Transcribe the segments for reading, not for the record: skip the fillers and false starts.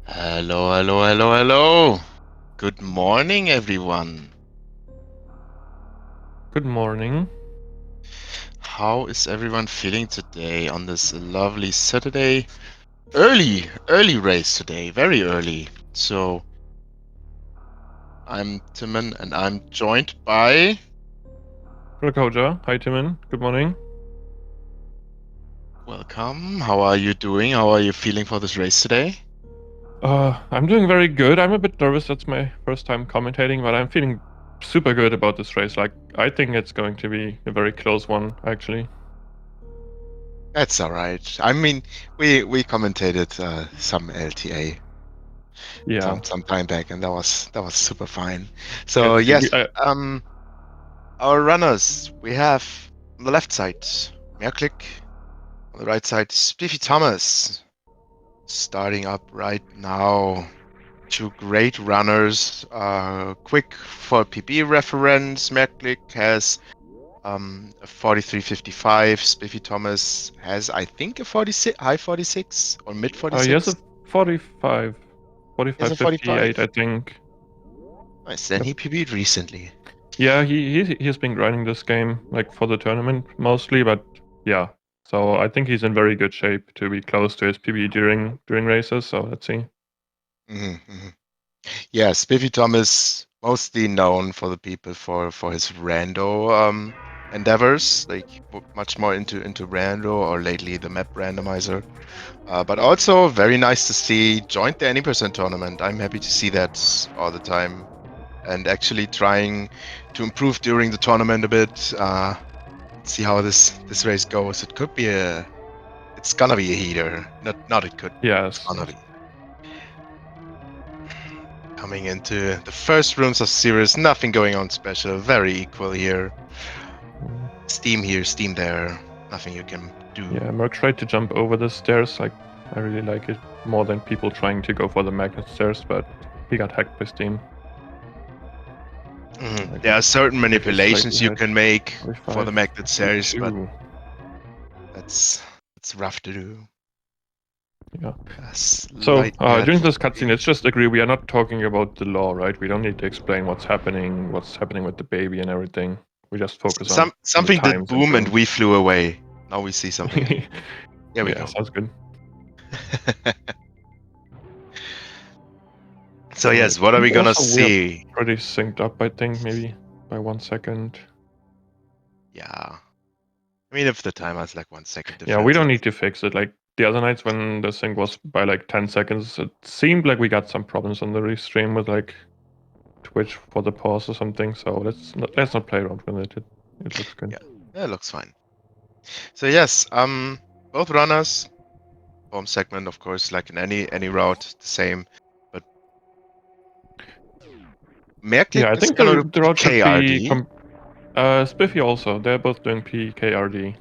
Hello, hello, hello, hello. Good morning, everyone. Good morning. How is everyone feeling today on this lovely Saturday? Early race today, very early. So, I'm Timon and I'm joined by... Rakoja. Hi, Timon. Good morning. Welcome. How are you doing? How are you feeling for this race today? I'm doing very good. I'm a bit nervous. That's my first time commentating, but I'm feeling super good about this race. Like, I think it's going to be a very close one, actually. That's all right. I mean, we commentated some LTA Yeah. some time back, and that was super fine. Yeah, So see, yes, our runners, we have on the left side, maerklig, on the right side, SpiffyThomas, starting up right now. Two great runners, quick for PB reference, maerklig has a 43.55, SpiffyThomas has, I think, a 46, high 46 or mid he has 46. a 45, He has a 58, 45. I think. Nice, then Yep. he PB'd recently. Yeah, he's been grinding this game, like, for the tournament mostly, but yeah. So I think he's in very good shape to be close to his PB during races, so let's see. Yeah, SpiffyThomas mostly known for the people for his rando endeavors, like much more into rando or lately the map randomizer. But also very nice to see joined the Any% tournament. I'm happy to see that all the time and actually trying to improve during the tournament a bit. See how this race goes. It's gonna be a heater. Not it could. It's Yes. gonna be. Coming into the first rooms of series, nothing going on special, very equal here. Steam here, steam there, nothing you can do. Yeah, Merc tried to jump over the stairs. Like, I really like it more than people trying to go for the magnet stairs, but he got hacked by Steam. Like, There are certain I think he's manipulations slightly you ahead. can make for 45, the magnet series, but 42. that's rough to do. Yeah. So, Slightly ahead during for this cutscene, PB. let's just agree we are not talking about the law, right? We don't need to explain what's happening with the baby and everything. We just focus on the Something did times and boom and rooms. we flew away. Now we see something new. Here we Yeah, go. sounds good. So Right. yes, what are we gonna Also, we are see? pretty synced up, I think, maybe by 1 second. Yeah. I mean, if the timer has like 1 second Yeah, we difference, don't need to fix it. Like, the other nights when the sync was by like 10 seconds, it seemed like we got some problems on the restream with like Twitch for the pause or something. So let's not play around with it. It looks good. yeah, it looks fine. So yes, both runners, home segment, of course, like in any route, the same. But maerklig Yeah, I is think gonna do the route should be PKRD. Spiffy also. They're both doing PKRD.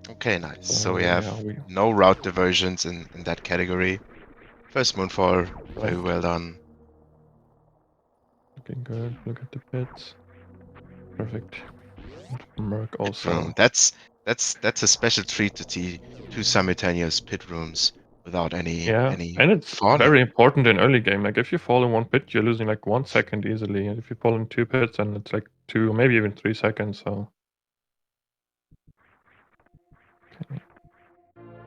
Okay, nice. So we So have yeah, we no route diversions in that category. First moonfall, very right. well done. Looking good. Look at the pits. Perfect. And Merc Pit room. also. That's a special treat to see two simultaneous pit rooms without Yeah, any and it's falling. very important in early game. Like, if you fall in one pit, you're losing like 1 second easily, and if you fall in 2 pits, then it's like 2, maybe even 3 seconds. So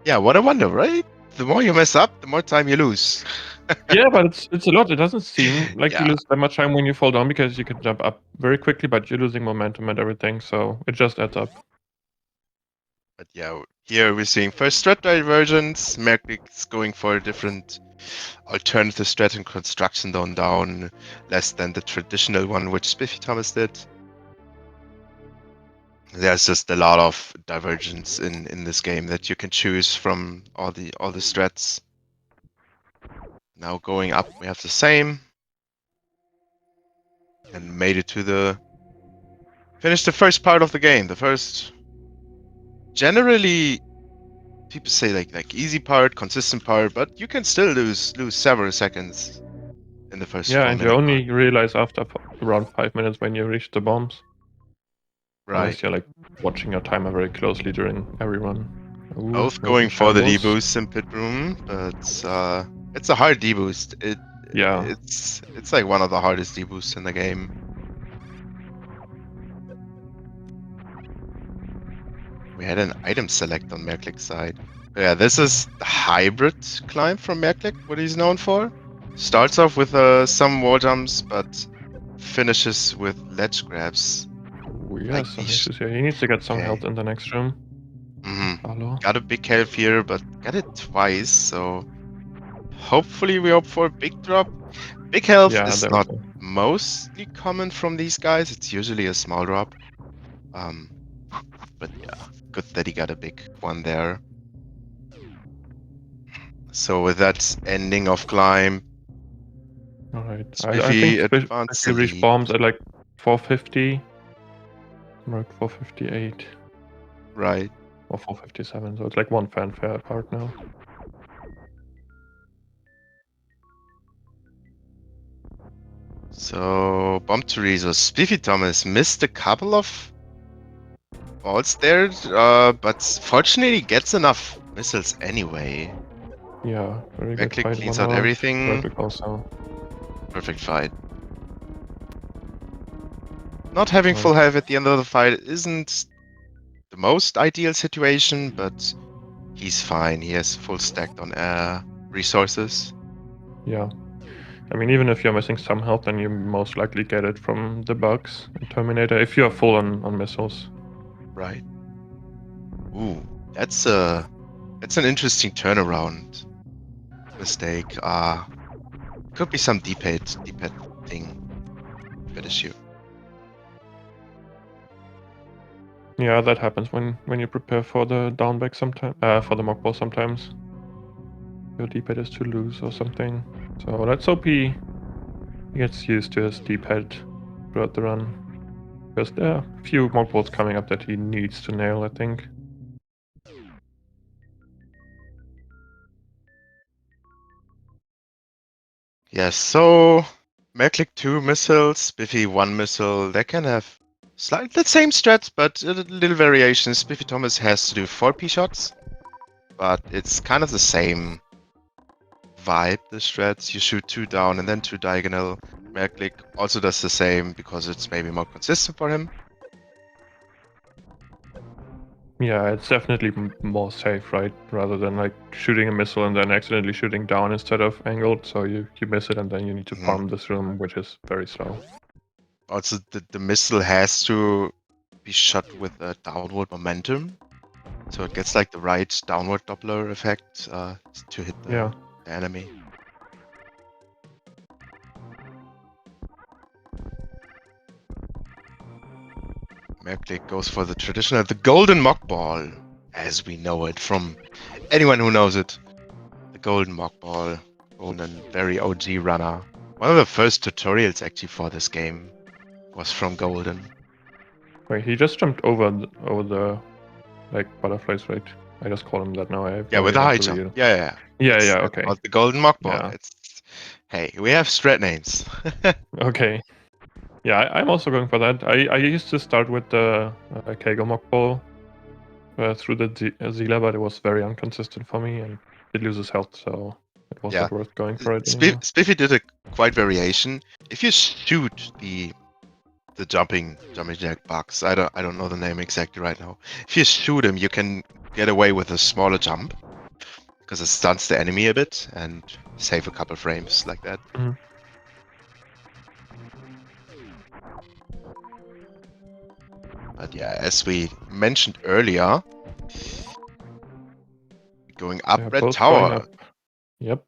Yeah, what a wonder, right? The more you mess up, the more time you lose. yeah, but it's a lot. It doesn't seem like you Yeah, lose that much time when you fall down because you can jump up very quickly, but you're losing momentum and everything. So it just adds up. but yeah, here we're seeing first strat divergence. Maerklig is going for a different alternative strat and construction down less than the traditional one, which SpiffyThomas did. There's just a lot of divergence in this game that you can choose from all the strats. Now going up, we have the same, and made it to the finished the first part of the game. The first, generally, people say like easy part, consistent part, but you can still lose several seconds in the first Yeah, 4 and you minute part. only realize after around 5 minutes when you reach the bombs, Right. unless you're like watching your timer very closely during every run. Ooh, Both maybe going for the shambles. deboost in pit room, but it's a hard deboost. Yeah. It's like one of the hardest deboosts in the game. We had an item select on maerklig's side. Yeah, this is the hybrid climb from maerklig, what he's known for. Starts off with some wall jumps, but finishes with ledge grabs. Ooh, he Like has some these. issues here. He needs to get some Okay. health in the next room. Hello. Got a big health here, but got it twice, so hopefully we hope for a big drop. Big health Yeah, is there we not go. mostly common from these guys. It's usually a small drop. But yeah, good that he got a big one there. So with that ending of climb, Alright. I think Spiffy advanced the Spiffy lead. respawns at like 450. Mark 458. Right. Or 457, so it's like one fanfare apart now. So bomb Teresa, SpiffyThomas missed a couple of balls there, but fortunately gets enough missiles anyway. Yeah, very good maerklig fight. cleans 1 out round. everything. Perfect also. Perfect fight. Not having Right. full health at the end of the fight isn't the most ideal situation, but he's fine. He has full stacked on resources. Yeah. I mean, even if you're missing some health, then you most likely get it from the bugs in Terminator, if you're full on missiles. Right. Ooh, that's an interesting turnaround mistake. Could be some D-pad thing. D-pad issue. Yeah, that happens when you prepare for the downback sometimes, for the mock ball sometimes. Your D-pad is too loose or something. So let's hope he gets used to his D-pad throughout the run. Because there are a few mock balls coming up that he needs to nail, I think. Yes, so maerklig 2 missiles, Spiffy 1 missile, they can have slightly the same strats, but a little variations. SpiffyThomas has to do 4P shots, but it's kind of the same vibe, the strats. You shoot 2 down and then 2 diagonal. maerklig also does the same because it's maybe more consistent for him. Yeah, it's definitely more safe, right? Rather than like shooting a missile and then accidentally shooting down instead of angled. So you miss it and then you need to farm this room, which is very slow. Also, the missile has to be shot with a downward momentum. So it gets like the right downward Doppler effect to hit the enemy. maerklig goes for the traditional, the golden mock ball, as we know it from anyone who knows it. The golden mock ball, golden, very OG runner. One of the first tutorials actually for this game was from Golden. Wait, he just jumped over the like butterflies, right? I just call him that now. I have Yeah, no with a idea what high the jump. real. Yeah. Yeah, That's okay. called the golden mock ball. Yeah. Hey, we have strat names. Okay. Yeah, I'm also going for that. I used to start with the Kegel mock ball through the Zila, but it was very inconsistent for me, and it loses health, so it wasn't worth going for it anymore. Spiffy did a quite variation. If you shoot the jumping jack box, I don't know the name exactly right now. If you shoot him, you can get away with a smaller jump because it stuns the enemy a bit and save a couple frames like that. But yeah, as we mentioned earlier, going up They're Red both Tower. going up. Yep.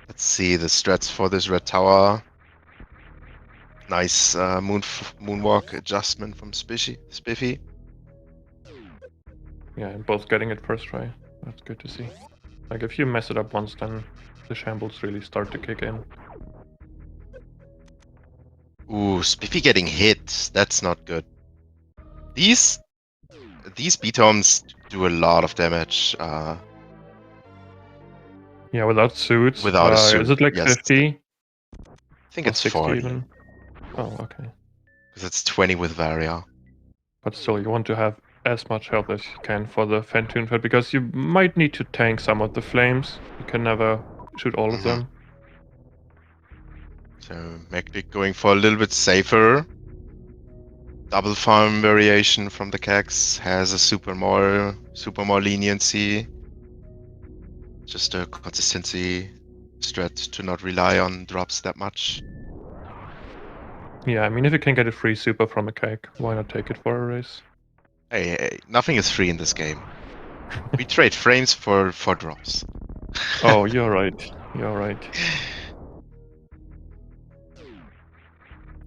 Let's see the strats for this Red Tower. Nice moonwalk adjustment from Spiffy. Yeah, and both getting it first try. That's good to see. Like, if you mess it up once, then the shambles really start to kick in. Ooh, Spiffy getting hit. That's not good. These B-toms do a lot of damage. Yeah, without suits. Without a suit. Is it like Yes. 50? I think Or it's 60 40. even? Oh, okay. Because it's 20 with Varia. But still, you want to have as much health as you can for the Fentoon fight, because you might need to tank some of the flames. You can never shoot all of them. So maerklig going for a little bit safer. Double farm variation from the Cax has a super more leniency. Just a consistency strat to not rely on drops that much. Yeah, I mean, if you can get a free super from a cake, why not take it for a race? Hey, nothing is free in this game. We trade frames for drops. Oh, you're right. You're right.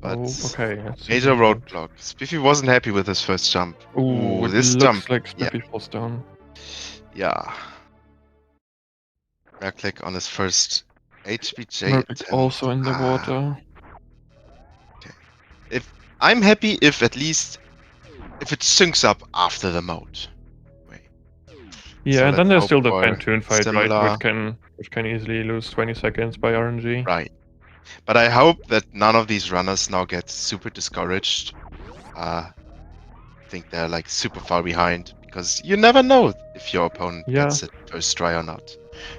But Oh, okay. That's major convenient. roadblock. Spiffy wasn't happy with his first jump. Ooh, it This looks jump. like Yeah. Spiffy falls down. Yeah. maerklig on his first HBJ maerklig attempt. also in the water. Okay. If I'm happy if at least if it syncs up after the mode. Wait. Yeah, So and then let's there's hope still the for Fentoon fight, right? similar. Which can easily lose 20 seconds by RNG. Right. But I hope that none of these runners now get super discouraged. I think they're like super far behind because you never know if your opponent Yeah. gets it first try or not.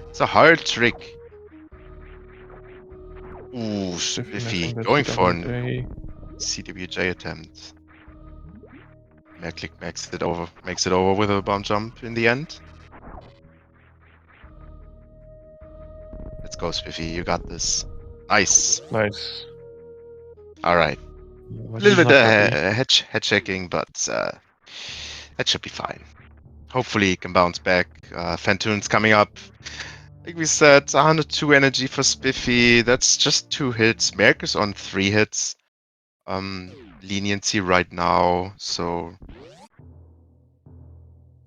It's a hard trick. Ooh, Spiffy going for an CWJ attempt. maerklig makes it over with a bomb jump in the end. Let's go, Spiffy. You got this. Nice. Nice. All right. But A little he's bit not happy. head checking, but that should be fine. Hopefully, he can bounce back. Fentoon's coming up. Like we said, 102 energy for Spiffy. That's just 2 hits. Merc is on 3 hits. Leniency right now, so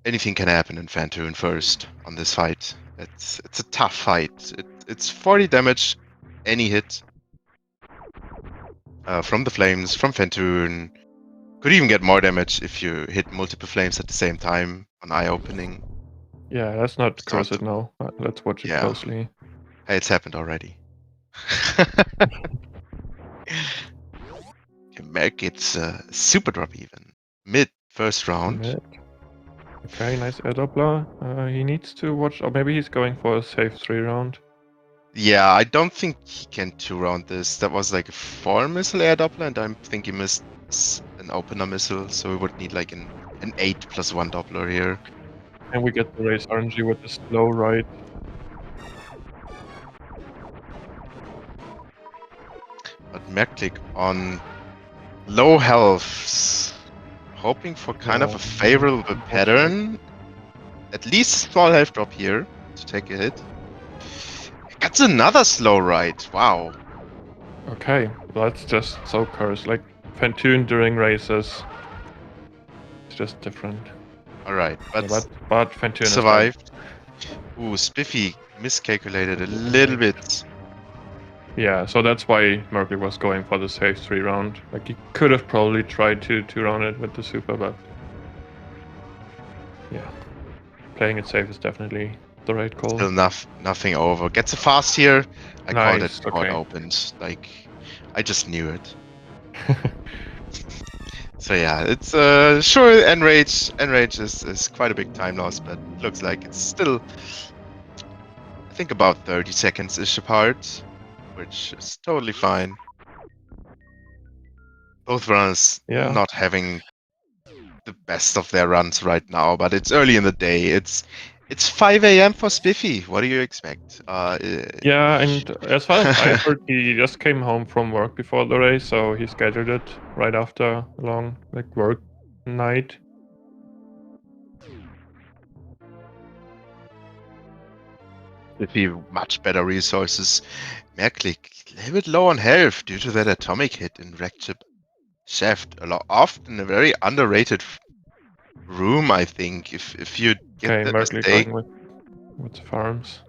anything can happen in Fentoon first on this fight. It's a tough fight. It's 40 damage, any hit. From the flames, from Fentoon. Could even get more damage if you hit multiple flames at the same time on eye opening. Yeah, let's not curse Start. it now. Let's watch it Yeah. closely. Hey, it's happened already. Merc gets a super drop even. Mid first round. Mid. Okay, nice air doppler. He needs to watch, or maybe he's going for a safe 3 round. Yeah, I don't think he can 2-round this. That was like a 4 missile air doppler, and I think he missed an opener missile, so we would need like an 8 plus 1 doppler here. And we get the race RNG with the slow ride. But maerklig on low health, hoping for kind of a favorable pattern. At least small health drop here to take a hit. That's another slow ride. Wow. Okay, that's just so cursed. Like, Fentoon during races, it's just different. All right, but, Yeah, but Fentoon survived. Ooh, Spiffy miscalculated a little bit. Yeah, so that's why maerklig was going for the safe 3 round. Like, he could have probably tried to 2-round it with the super, but yeah, playing it safe is definitely the right call. Still nothing over. Gets a fast here. I called it Nice, okay. opened. Like, I just knew it. So yeah, it's sure enrage is quite a big time loss, but looks like it's still, I think, about 30 seconds ish apart, which is totally fine. Both runners Yeah. not having the best of their runs right now, but it's early in the day. It's 5 a.m. for Spiffy. What do you expect? Yeah, and as far as I heard, he just came home from work before the race, so he scheduled it right after a long work night. Spiffy much better resources. maerklig a little bit low on health due to that atomic hit in Wreckchip Shaft. Often a very underrated room, I think. If you get Okay, that maerklig mistake, going with the farms.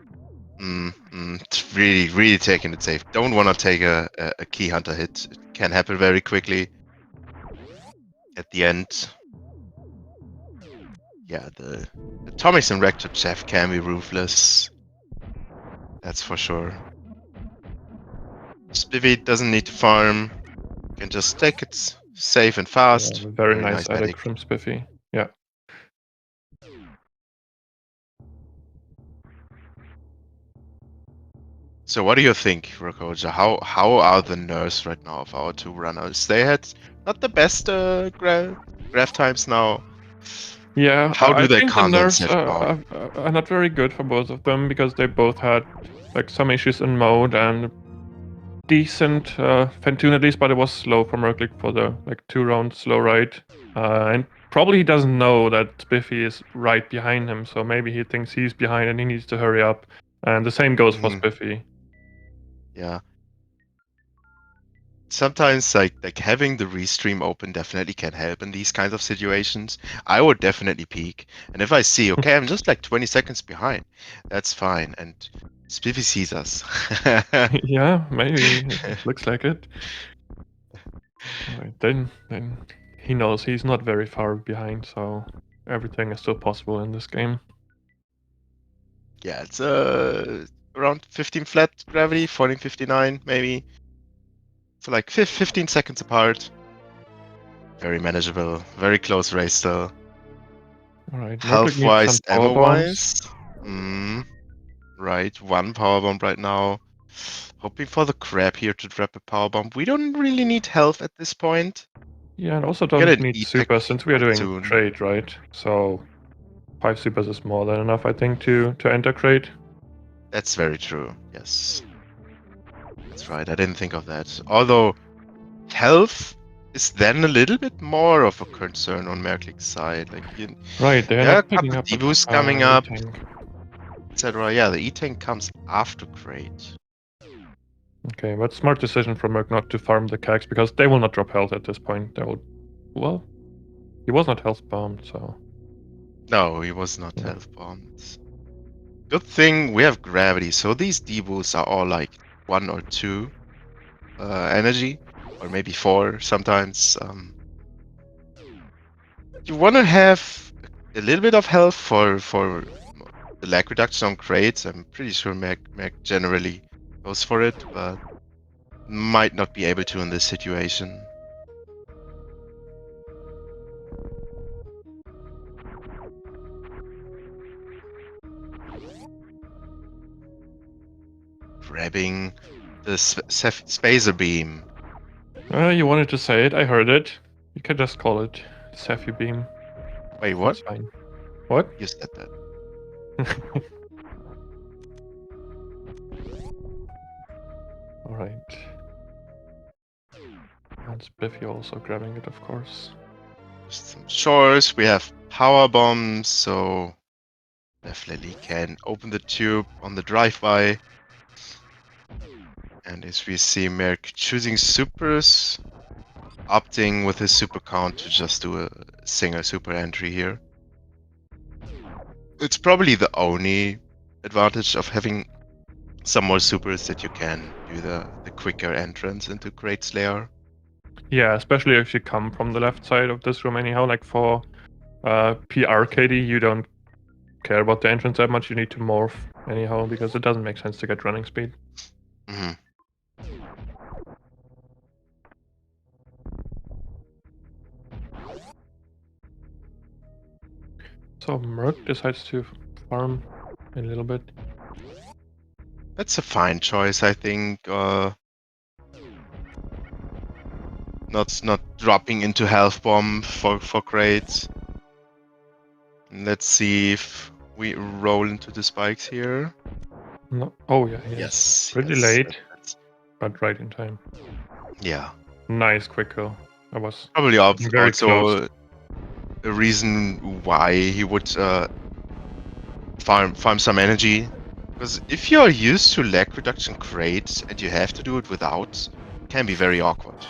it's really taking it safe. Don't want to take a key hunter hit. It can happen very quickly at the end. Yeah, the atomics and Wreckchip Shaft can be ruthless. That's for sure. Spiffy doesn't need to farm. Can just take its safe and fast. Yeah, very Very nice nice edit edit. from Spiffy. Yeah. So what do you think, Rakoja? How are the nerfs right now of our two runners? They had not the best graph times now. Yeah, How do I they think the condense nerfs F bomb? are not very good for both of them because they both had like some issues in mode and decent Fentune at least, but it was slow for maerklig for the like 2-round slow ride. And probably he doesn't know that Spiffy is right behind him, so maybe he thinks he's behind and he needs to hurry up. And the same goes for Spiffy. Yeah. Sometimes like having the restream open definitely can help in these kinds of situations. I would definitely peek. And if I see, okay, I'm just like 20 seconds behind, that's fine. And Spiffy sees us. Yeah, maybe. It looks like it. Alright, then he knows he's not very far behind, so everything is still possible in this game. Yeah, it's around 15 flat gravity, 14, 59 maybe. So like 15 seconds apart. Very manageable, very close race still. Alright, maerklig needs some Health-wise, power bombs. ammo-wise, right, one power bomb right now. Hoping for the crab here to drop a power bomb. We don't really need health at this point. Yeah, and also Get don't an need E-tech super since we are quite doing soon. trade, right? So 5 supers is more than enough, I think, to enter crate. That's very true, yes. That's right, I didn't think of that. Although, health is then a little bit more of a concern on maerklig's side. Like, Right, they are there are a not picking couple up debuffs coming up, E-tank. etc. Yeah, the E-tank comes after crate. Okay, but smart decision from Merc not to farm the cags because they will not drop health at this point. They will. Well, he was not health bombed, so. No, he was not Yeah. health bombed. Good thing we have gravity, so these debuffs are all like 1 or 2 energy, or maybe 4 sometimes. You want to have a little bit of health for the lag reduction on crates. I'm pretty sure Mac generally goes for it, but might not be able to in this situation. Grabbing the spacer beam. You wanted to say it, I heard it. You can just call it Saphy Beam. Wait, what? That's fine. What? You said that. Alright. And Spiffy also grabbing it, of course. Just some shores. We have power bombs, so definitely can open the tube on the drive-by. And as we see Merc choosing supers, opting with his super count to just do a single super entry here. It's probably the only advantage of having some more supers that you can do the quicker entrance into Great Slayer. Yeah, especially if you come from the left side of this room anyhow, like for PRKD, you don't care about the entrance that much, you need to morph anyhow, because it doesn't make sense to get running speed. Mm-hmm. So Merc decides to farm a little bit. That's a fine choice, I think. Not dropping into health bomb for crates. Let's see if we roll into the spikes here. No. Oh yeah, he is. Yes. Pretty Yes. late, but right in time. Yeah. Nice quick kill. I was Probably very close. also a reason why he would farm some energy. Because if you're used to lag reduction crates and you have to do it without, it can be very awkward.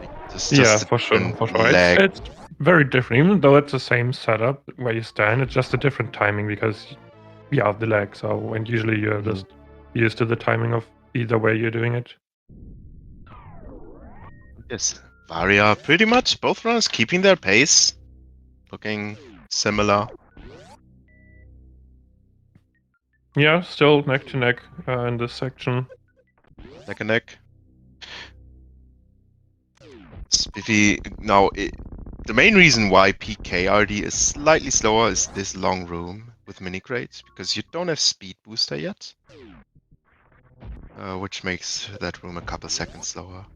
Like, Yeah, just a for sure, different for sure. lag. It's very different, even though it's the same setup where you stand. It's just a different timing because you have the lag. So and usually you're just used to the timing of either way you're doing it. Yes. Varia, pretty much both runners keeping their pace. Looking similar. Yeah, still neck to neck in this section. Neck and neck. Spiffy, now, the main reason why PKRD is slightly slower is this long room with mini crates, because you don't have speed booster yet, which makes that room a couple seconds slower.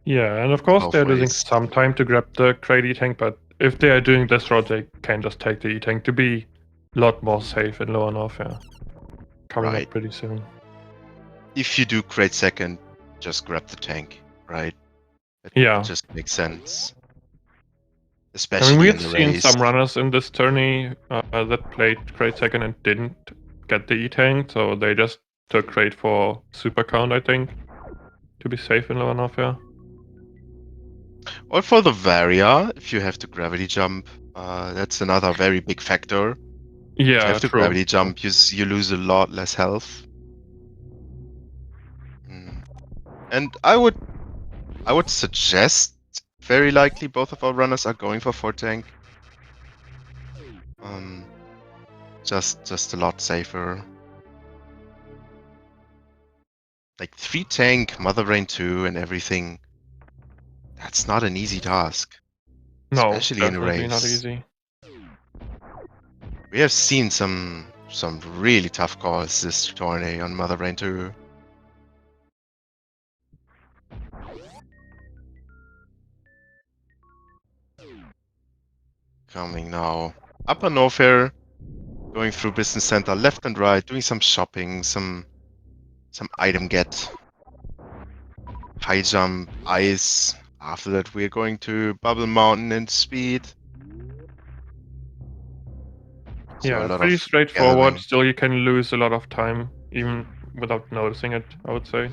Yeah, and of course Both they're losing ways. some time to grab the crate E-Tank, but if they are doing this route, they can just take the E-Tank to be a lot more safe in lower north, yeah. Coming Right. up pretty soon. If you do crate second, just grab the tank, right? Yeah. It just makes sense. I mean, Especially we've in the seen race. some runners in this tourney that played crate second and didn't get the E-Tank, so they just took crate for super count, I think, to be safe in lower north, yeah. Or for the Varia, if you have to gravity jump, that's another very big factor. If you Yeah, have to true. gravity jump, you lose a lot less health. And I would suggest very likely both of our runners are going for 4 tank. Just a lot safer. Like 3 tank, Mother Brain 2 and everything. That's not an easy task. No, Especially in a definitely not race. easy. We have seen some really tough calls this tourney on Mother Brain 2. Coming now. Upper Norfair, going through business center left and right, doing some shopping, some item get. High jump, ice. After that we're going to Bubble Mountain and speed. So Yeah, a it's lot pretty of straightforward. gathering. Still, you can lose a lot of time, even without noticing it, I would say.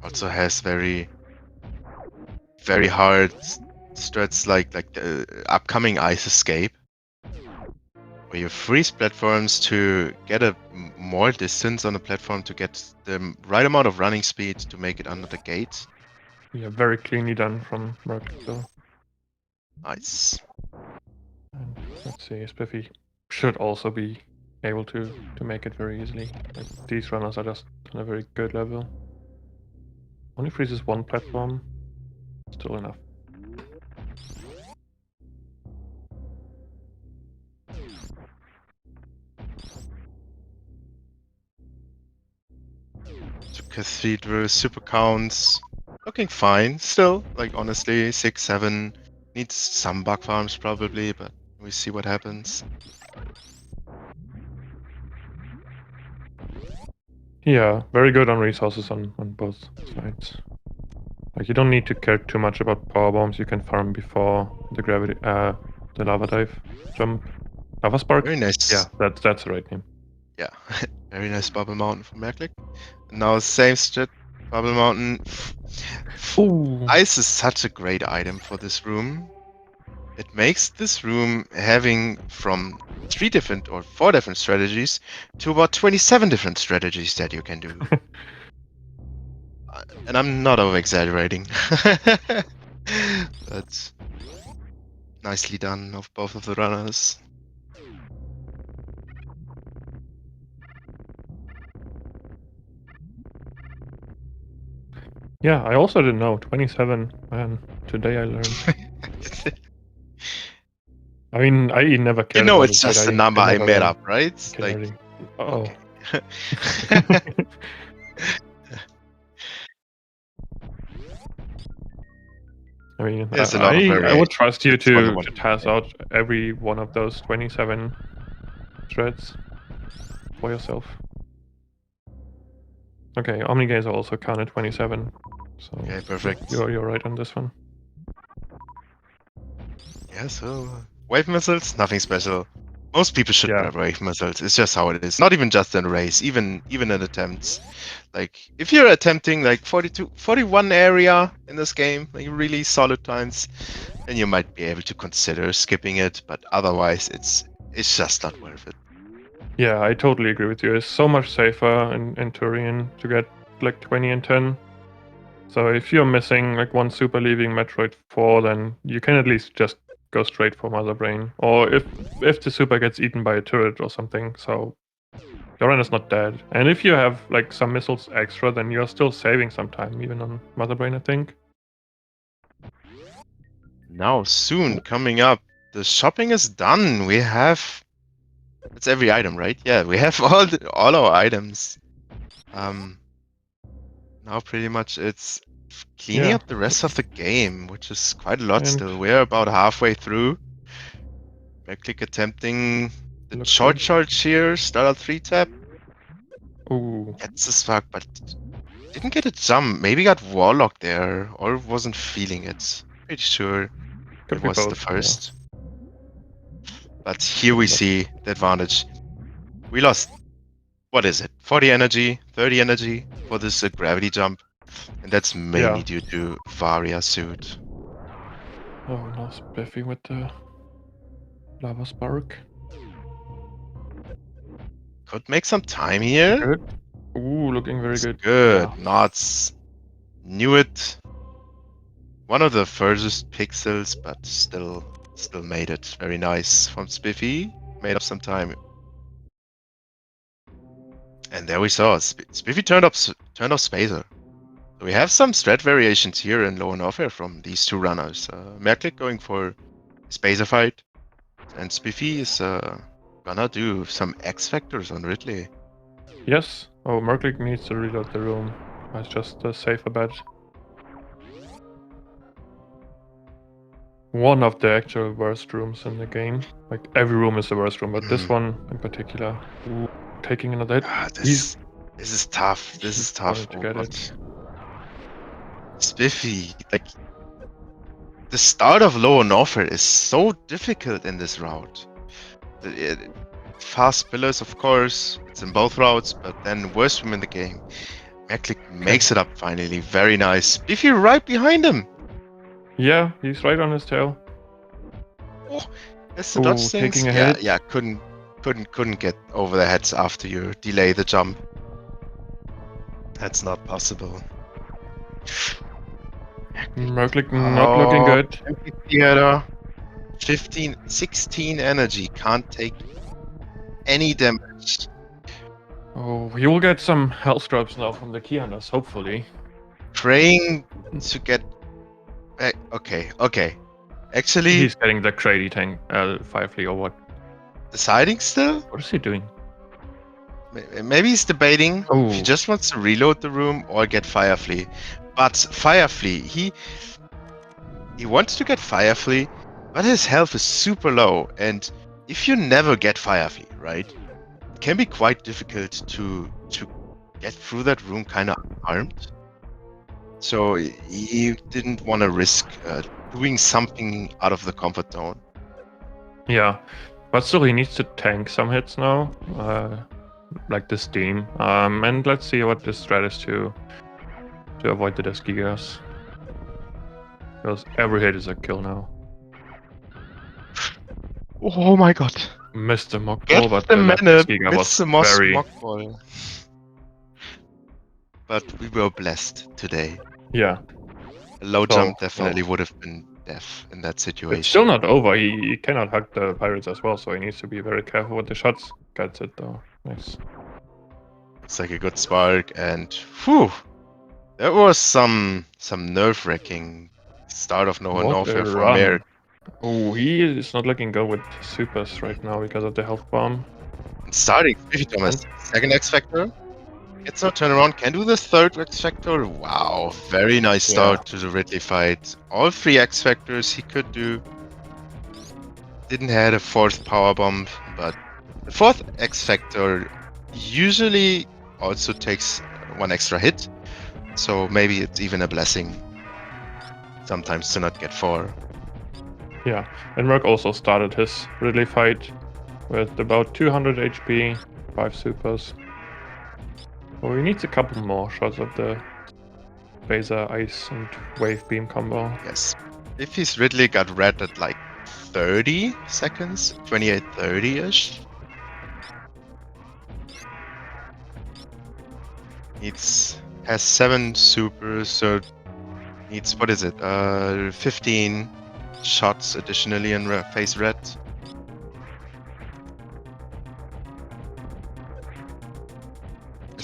Also has very hard strats like the upcoming ice escape, where you freeze platforms to get a more distance on the platform to get the right amount of running speed to make it under the gate. Yeah, very cleanly done from maerklig though. Nice. And let's see, Spiffy should also be able to make it very easily. Like, these runners are just on a very good level. Only freezes one platform, still enough. To Cathedral, super counts. Looking fine still. Like honestly, 6, 7. Needs some bug farms probably, but we see what happens. Yeah, very good on resources on both sides. Like, you don't need to care too much about power bombs. You can farm before the gravity, the lava dive jump. Lava spark? Very nice. Yeah, that's the right name. Yeah, very nice Bubble Mountain from maerklig. Now same strat, Bubble Mountain. Ooh. Ice is such a great item for this room. It makes this room having from 3 different or 4 different strategies to about 27 different strategies that you can do. And I'm not over-exaggerating. But nicely done of both of the runners. Yeah, I also didn't know. 27, man. Today I learned. I mean, I never You cared know about it's it, but just a I number I never made learned up, right? Like, Canary. Oh. okay. I mean, There's a lot of I would variation. trust you It's only to one test thing. out every one of those 27 threads for yourself. Okay, Omnigaze also counted 27. So Okay, perfect. you're right on this one. Yeah, so wave missiles, nothing special. Most people should Yeah. grab wave missiles. It's just how it is. Not even just in a race, even in attempts. Like if you're attempting like 42, 41 area in this game, like really solid times, then you might be able to consider skipping it. But otherwise, it's just not worth it. Yeah, I totally agree with you. It's so much safer in Turian to get like 20 and 10. So if you're missing like one super leaving Metroid 4, then you can at least just go straight for Mother Brain. Or if the super gets eaten by a turret or something. So Yoran is not dead. And if you have like some missiles extra, then you're still saving some time, even on Mother Brain, I think. Now, soon coming up, the shopping is done. We have. It's every item, right? Yeah, we have all our items. Now pretty much it's cleaning Yeah. up the rest of the game, which is quite a lot And still. We're about halfway through. Maerklig attempting the looks short good. charge here, start out 3-tap. Ooh. Gets the spark, but didn't get a jump. Maybe got Warlock there, or wasn't feeling it. Pretty sure Could it be was the both. first. But here we see the advantage. We lost, what is it, 40 energy, 30 energy for this gravity jump. And that's mainly due to Varia suit. Oh, no Spiffy with the lava spark. Could make some time here. Good. Ooh, looking very It's good. good. Yeah. Knots. Knew it. One of the furthest pixels, but still made it. Very nice from Spiffy. Made up some time. And there we saw Spiffy turned off Spacer. So we have some strat variations here in Low and Off-Air from these two runners. maerklig going for Spacer fight, and Spiffy is gonna do some X Factors on Ridley. Yes. Oh, maerklig needs to reload the room. That's just a safer bet. One of the actual worst rooms in the game. Like, every room is the worst room, but this one in particular. Ooh, taking another hit. Ah, this is tough. This is tough. To Oh get god. it. Spiffy, like, the start of Low and Off-Air is so difficult in this route. Fast pillars, of course. It's in both routes, but then worst room in the game. maerklig makes it up finally. Very nice. Spiffy right behind him. Yeah, he's right on his tail. Oh, that's the dodge things. Taking a hit. Yeah, couldn't get over their heads after you delay the jump. That's not possible. maerklig not looking good. Theater. 16 energy. Can't take any damage. Oh, he will get some health drops now from the key hunters, hopefully. Praying to get back. Okay. Actually, He's getting the Crady tank, 5 or what? deciding still? What is he doing? Maybe he's debating if he Oh, just wants to reload the room or get Firefly. But Firefly, he wants to get Firefly, but his health is super low, and if you never get Firefly, right, it can be quite difficult to get through that room kind of unarmed. So he didn't want to risk doing something out of the comfort zone. yeah. But still, he needs to tank some hits now, like the Steam. And let's see what the strat is to avoid the Desk Gigas. Because every hit is a kill now. Oh my god. Missed the mock Get ball, but the the mana Desk Giga with was the moss very... mock ball. But we were blessed today. Yeah. A low jump definitely would have been death in that situation. It's still not over. He cannot hug the pirates as well, so he needs to be very careful with the shots. Gets it though. Nice. It's like a good spark, and whew, that was some nerve-wracking start of No and Off-Air for Maerk. Oh, he is not looking good with supers right now because of the health bomb. And starting SpiffyThomas, second X Factor. Gets no turnaround, can do the third X Factor. Wow, very nice start to the Ridley fight. All 3 X Factors he could do. Didn't have a 4th power bomb, but the 4th X Factor usually also takes 1 extra hit. So maybe it's even a blessing sometimes to not get 4. Yeah, and Merc also started his Ridley fight with about 200 HP, 5 supers. So he needs a couple more shots of the Phaser Ice and Wave Beam combo. Yes. If his Ridley got red at like 30 seconds, 28-30-ish. Has 7 supers, so needs, what is it, 15 shots additionally in face red.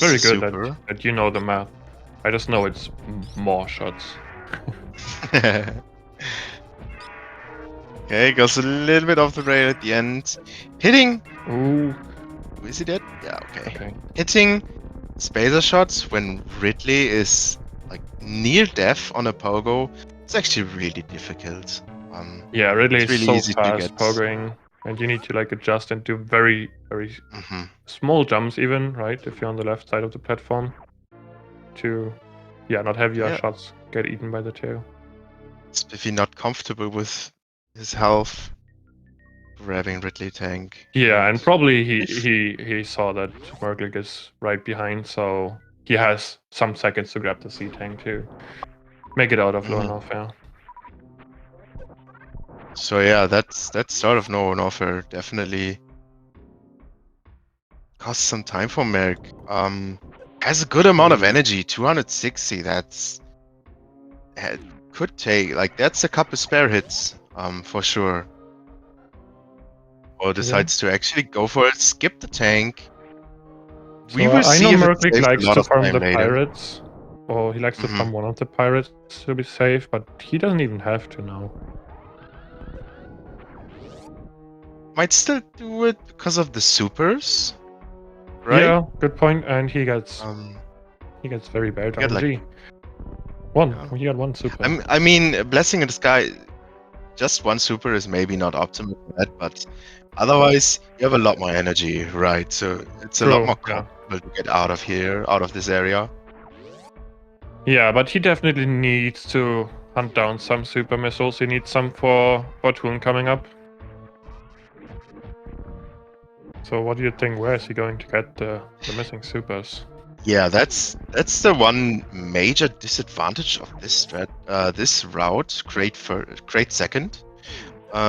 very the good super. that you know the math. I just know it's more shots. Okay, goes a little bit off the rail at the end. Hitting. Ooh. Is he dead? Yeah, okay. Okay. Hitting spacer shots when Ridley is like near death on a pogo, it's actually really difficult. Yeah, Ridley It's is really so easy to get. fast pogoing, and you need to like adjust and do very, very Mhm. small jumps even, right? If you're on the left side of the platform, to not have your Yeah, shots get eaten by the tail. Spiffy not comfortable with his health, grabbing Ridley tank. Yeah, and probably he If- he saw that maerklig is right behind, so he has some seconds to grab the C tank to make it out of low Mhm. enough. Yeah. So yeah, that's sort of no offer. Definitely costs some time for Merc. Has a good amount of energy, 260. That's could take like that's a couple spare hits, for sure. Or Yeah. decides to actually go for it, skip the tank. We So will I know see if it maerklig saves a likes lot to of farm time the later. pirates, or he likes to Hmm farm one of the pirates to be safe, but he doesn't even have to now. Might still do it because of the supers, right? Yeah, good point. And he gets Um, very bad get like RNG. yeah. He got one super. I mean, blessing in the sky. Just one super is maybe not optimal for that, but otherwise you have a lot more energy, right? So it's a lot True. more Yeah. comfortable to get out of here, out of this area. Yeah, but he definitely needs to hunt down some super missiles. He needs some for Botwoon coming up. So what do you think? Where is he going to get the missing supers? Yeah, that's the one major disadvantage of this this route, create second,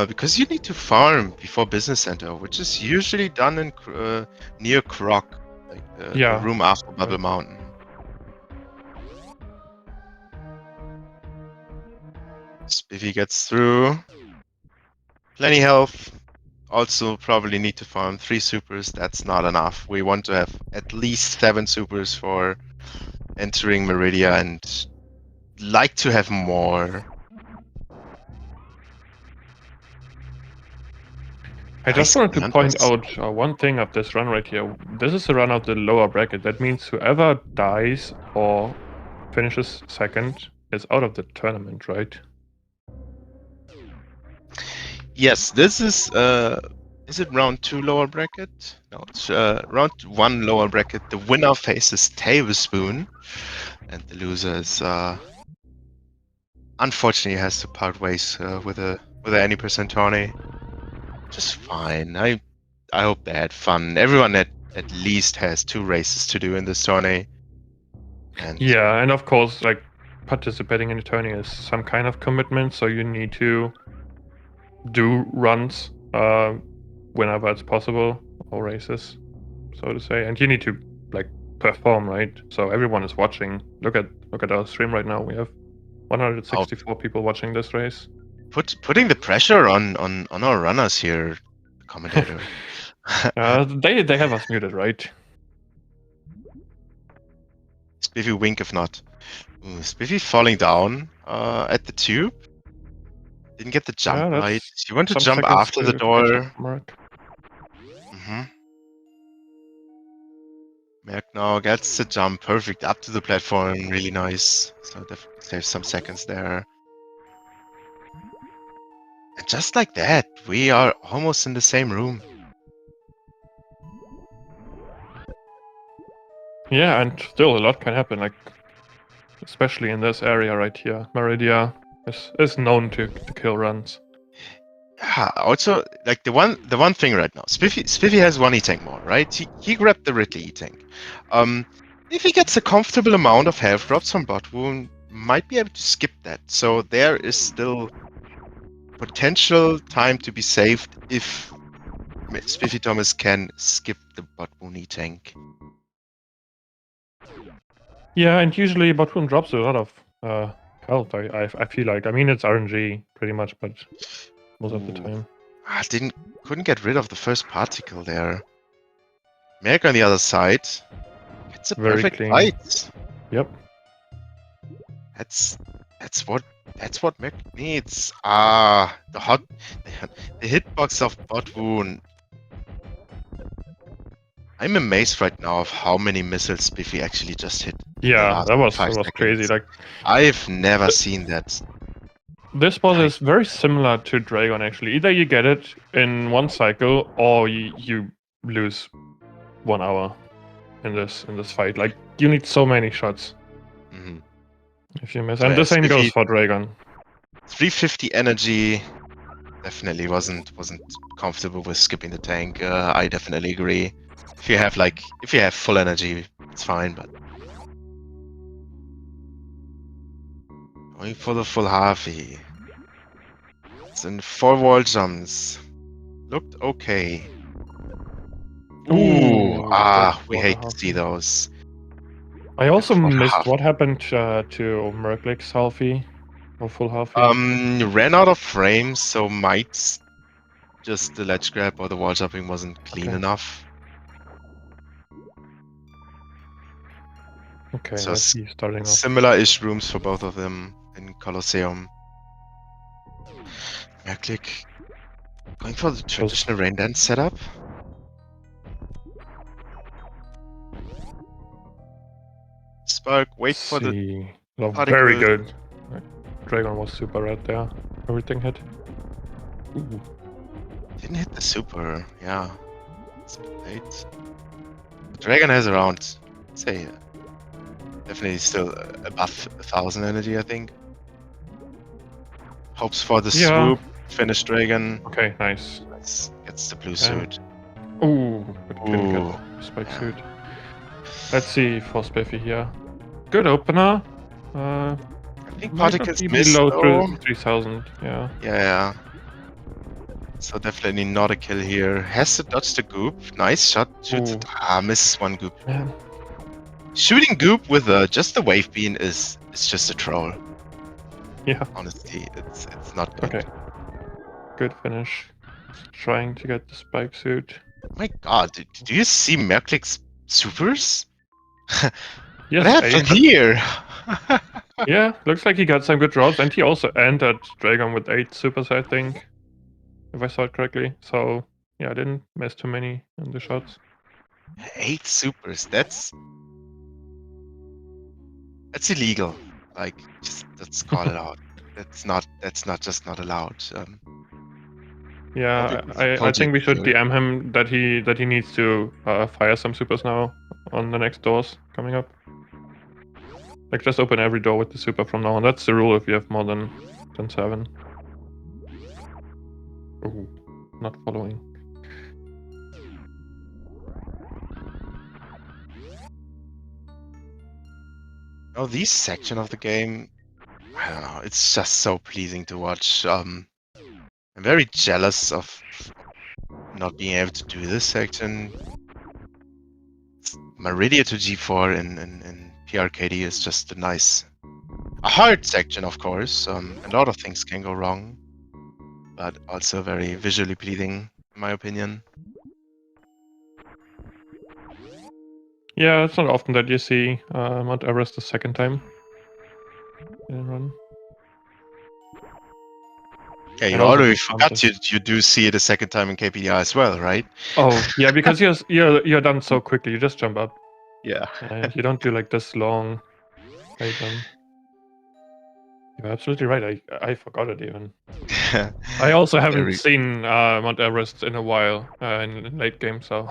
because you need to farm before business center, which is usually done in near Croc, like the Yeah. room after Bubble Right. Mountain. Spiffy gets through, plenty health. Also, probably need to farm 3 supers. That's not enough. We want to have at least 7 supers for entering Meridia and like to have more. I just Nice wanted to point canvas. out one thing of this run right here. This is the run of the lower bracket. That means whoever dies or finishes second is out of the tournament, right? Yes, this is it round 2 lower bracket? No, it's round 1 lower bracket. The winner faces Tablespoon, and the loser is unfortunately has to part ways with a any percent tourney. Just fine. I hope they had fun. Everyone at least has 2 races to do in this tourney. And Yeah, and of course, like participating in a tourney is some kind of commitment, so you need to do runs whenever it's possible, or races, so to say, and you need to like perform, right? So everyone is watching. Look at our stream right now. We have 164 people watching this race. putting the pressure on our runners here, commentator. They have us muted, right? Spiffy wink if not. Ooh, Spiffy falling down at the tube. Didn't get the jump Yeah, right. that's You want to some jump seconds after the to catch up, door. Mark. Merc now gets the jump perfect up to the platform. Really nice. So definitely saves some seconds there. And just like that, we are almost in the same room. Yeah, and still a lot can happen, like especially in this area right here. Meridia is known to kill runs. Yeah, also, like the one thing right now, Spiffy has one E-Tank more, right? He grabbed the Ridley E-Tank. If he gets a comfortable amount of health drops from bot wound, might be able to skip that. So there is still potential time to be saved if SpiffyThomas can skip the bot wound E-Tank. Yeah, and usually Botwoon drops a lot of health. I feel like. I mean, it's RNG pretty much, but most of the Ooh, time. couldn't get rid of the first particle there. Merc on the other side It's a Very perfect clean. fight. Yep. That's what maerklig needs. Ah, the hitbox of bot wound. I'm amazed right now of how many missiles Spiffy actually just hit in the Yeah, last that was 5 seconds. crazy. Like, I've never seen that. this boss is very similar to Dragon, actually. Either you get it in one cycle, or you lose 1 hour in this fight. Like, you need so many shots if you miss. So And yeah, the same goes Spiffy, for Dragon. 350 energy. Definitely wasn't comfortable with skipping the tank. I definitely agree. If you have full energy, it's fine. But going for the full halfie. It's in 4 wall jumps. Looked okay. Ooh, we hate to see those. I also For the missed half. what happened to maerklig's halfie or full halfie. Ran out of frames, so might just the ledge grab or the wall jumping wasn't clean Okay. enough. Okay, So let's see. Starting off. similar-ish rooms for both of them in Colosseum. maerklig going for the traditional rain dance setup. Spark, wait for the particle. Very good. Dragon was super right there. Everything hit. Ooh. Didn't hit the super, yeah. It's a bit late. The Dragon has around, say, definitely still above 1,000 energy, I think. Hopes for the swoop, finish Dragon. Okay, nice. Gets the blue suit. Ooh, but couldn't get spike suit. Let's see for Spiffy here. Good opener. I think Might not particles be missed below though. 3,000, yeah. Yeah. So definitely not a kill here. Has to dodge the goop. Nice shot. Shoots it. Misses one goop. Man. Shooting goop with just the wave beam is just a troll. Yeah. Honestly, it's not good. Okay. Good finish. Trying to get the spike suit. My god, do you see maerklig's supers? Yes, what happened here? Yeah, looks like he got some good drops, and he also entered Dragon with 8 supers, I think. If I saw it correctly. So, yeah, I didn't miss too many in the shots. 8 supers, that's illegal. Like, just let's call it out. That's not just not allowed. Yeah, I think we should DM him that he needs to fire some supers now on the next doors coming up. Like, just open every door with the super from now on. That's the rule if you have more than 7. Ooh, not following. Oh, this section of the game, I don't know, it's just so pleasing to watch. I'm very jealous of not being able to do this section. Meridia to G4 in PRKD is just a hard section, of course. A lot of things can go wrong, but also very visually pleasing, in my opinion. Yeah, it's not often that you see Mount Everest the second time in a run. Yeah, you already forgot you do see it a second time in KPDI as well, right? Oh, yeah, because you're done so quickly. You just jump up. Yeah. You don't do like this long high jump. You're absolutely right. I forgot it even. I also haven't seen Mount Everest in a while in late game, so.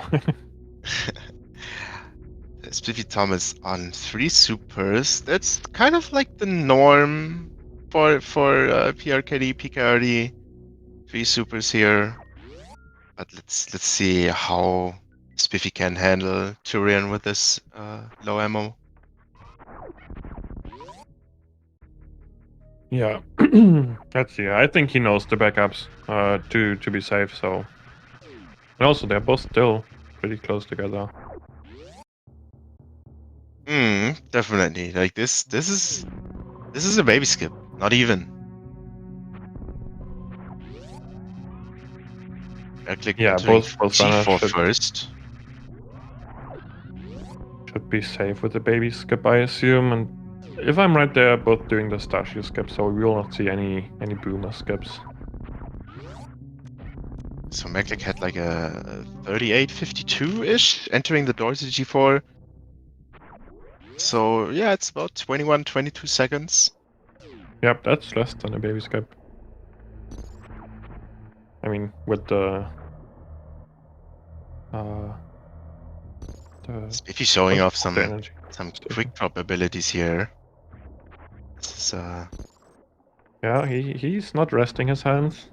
SpiffyThomas on 3 supers. That's kind of like the norm for PRKD, PKRD. 3 supers here. But let's see how Spiffy can handle Turian with this low ammo. Yeah, let's see. I think he knows the backups to be safe. So, and also they're both still pretty close together. Definitely. Like this is a baby skip. Not even. maerklig entering both G4 first. be safe with the baby skip, I assume. And if I'm right, they're both doing the statue skip, so we will not see any boomer skips. So maerklig had like a 38-52-ish entering the door to G4. So yeah, it's about 21, 22 seconds. Yep, that's less than a baby skip. I mean, with the Spiffy showing off some energy. quick drop abilities here. This is yeah, he's not resting his hands.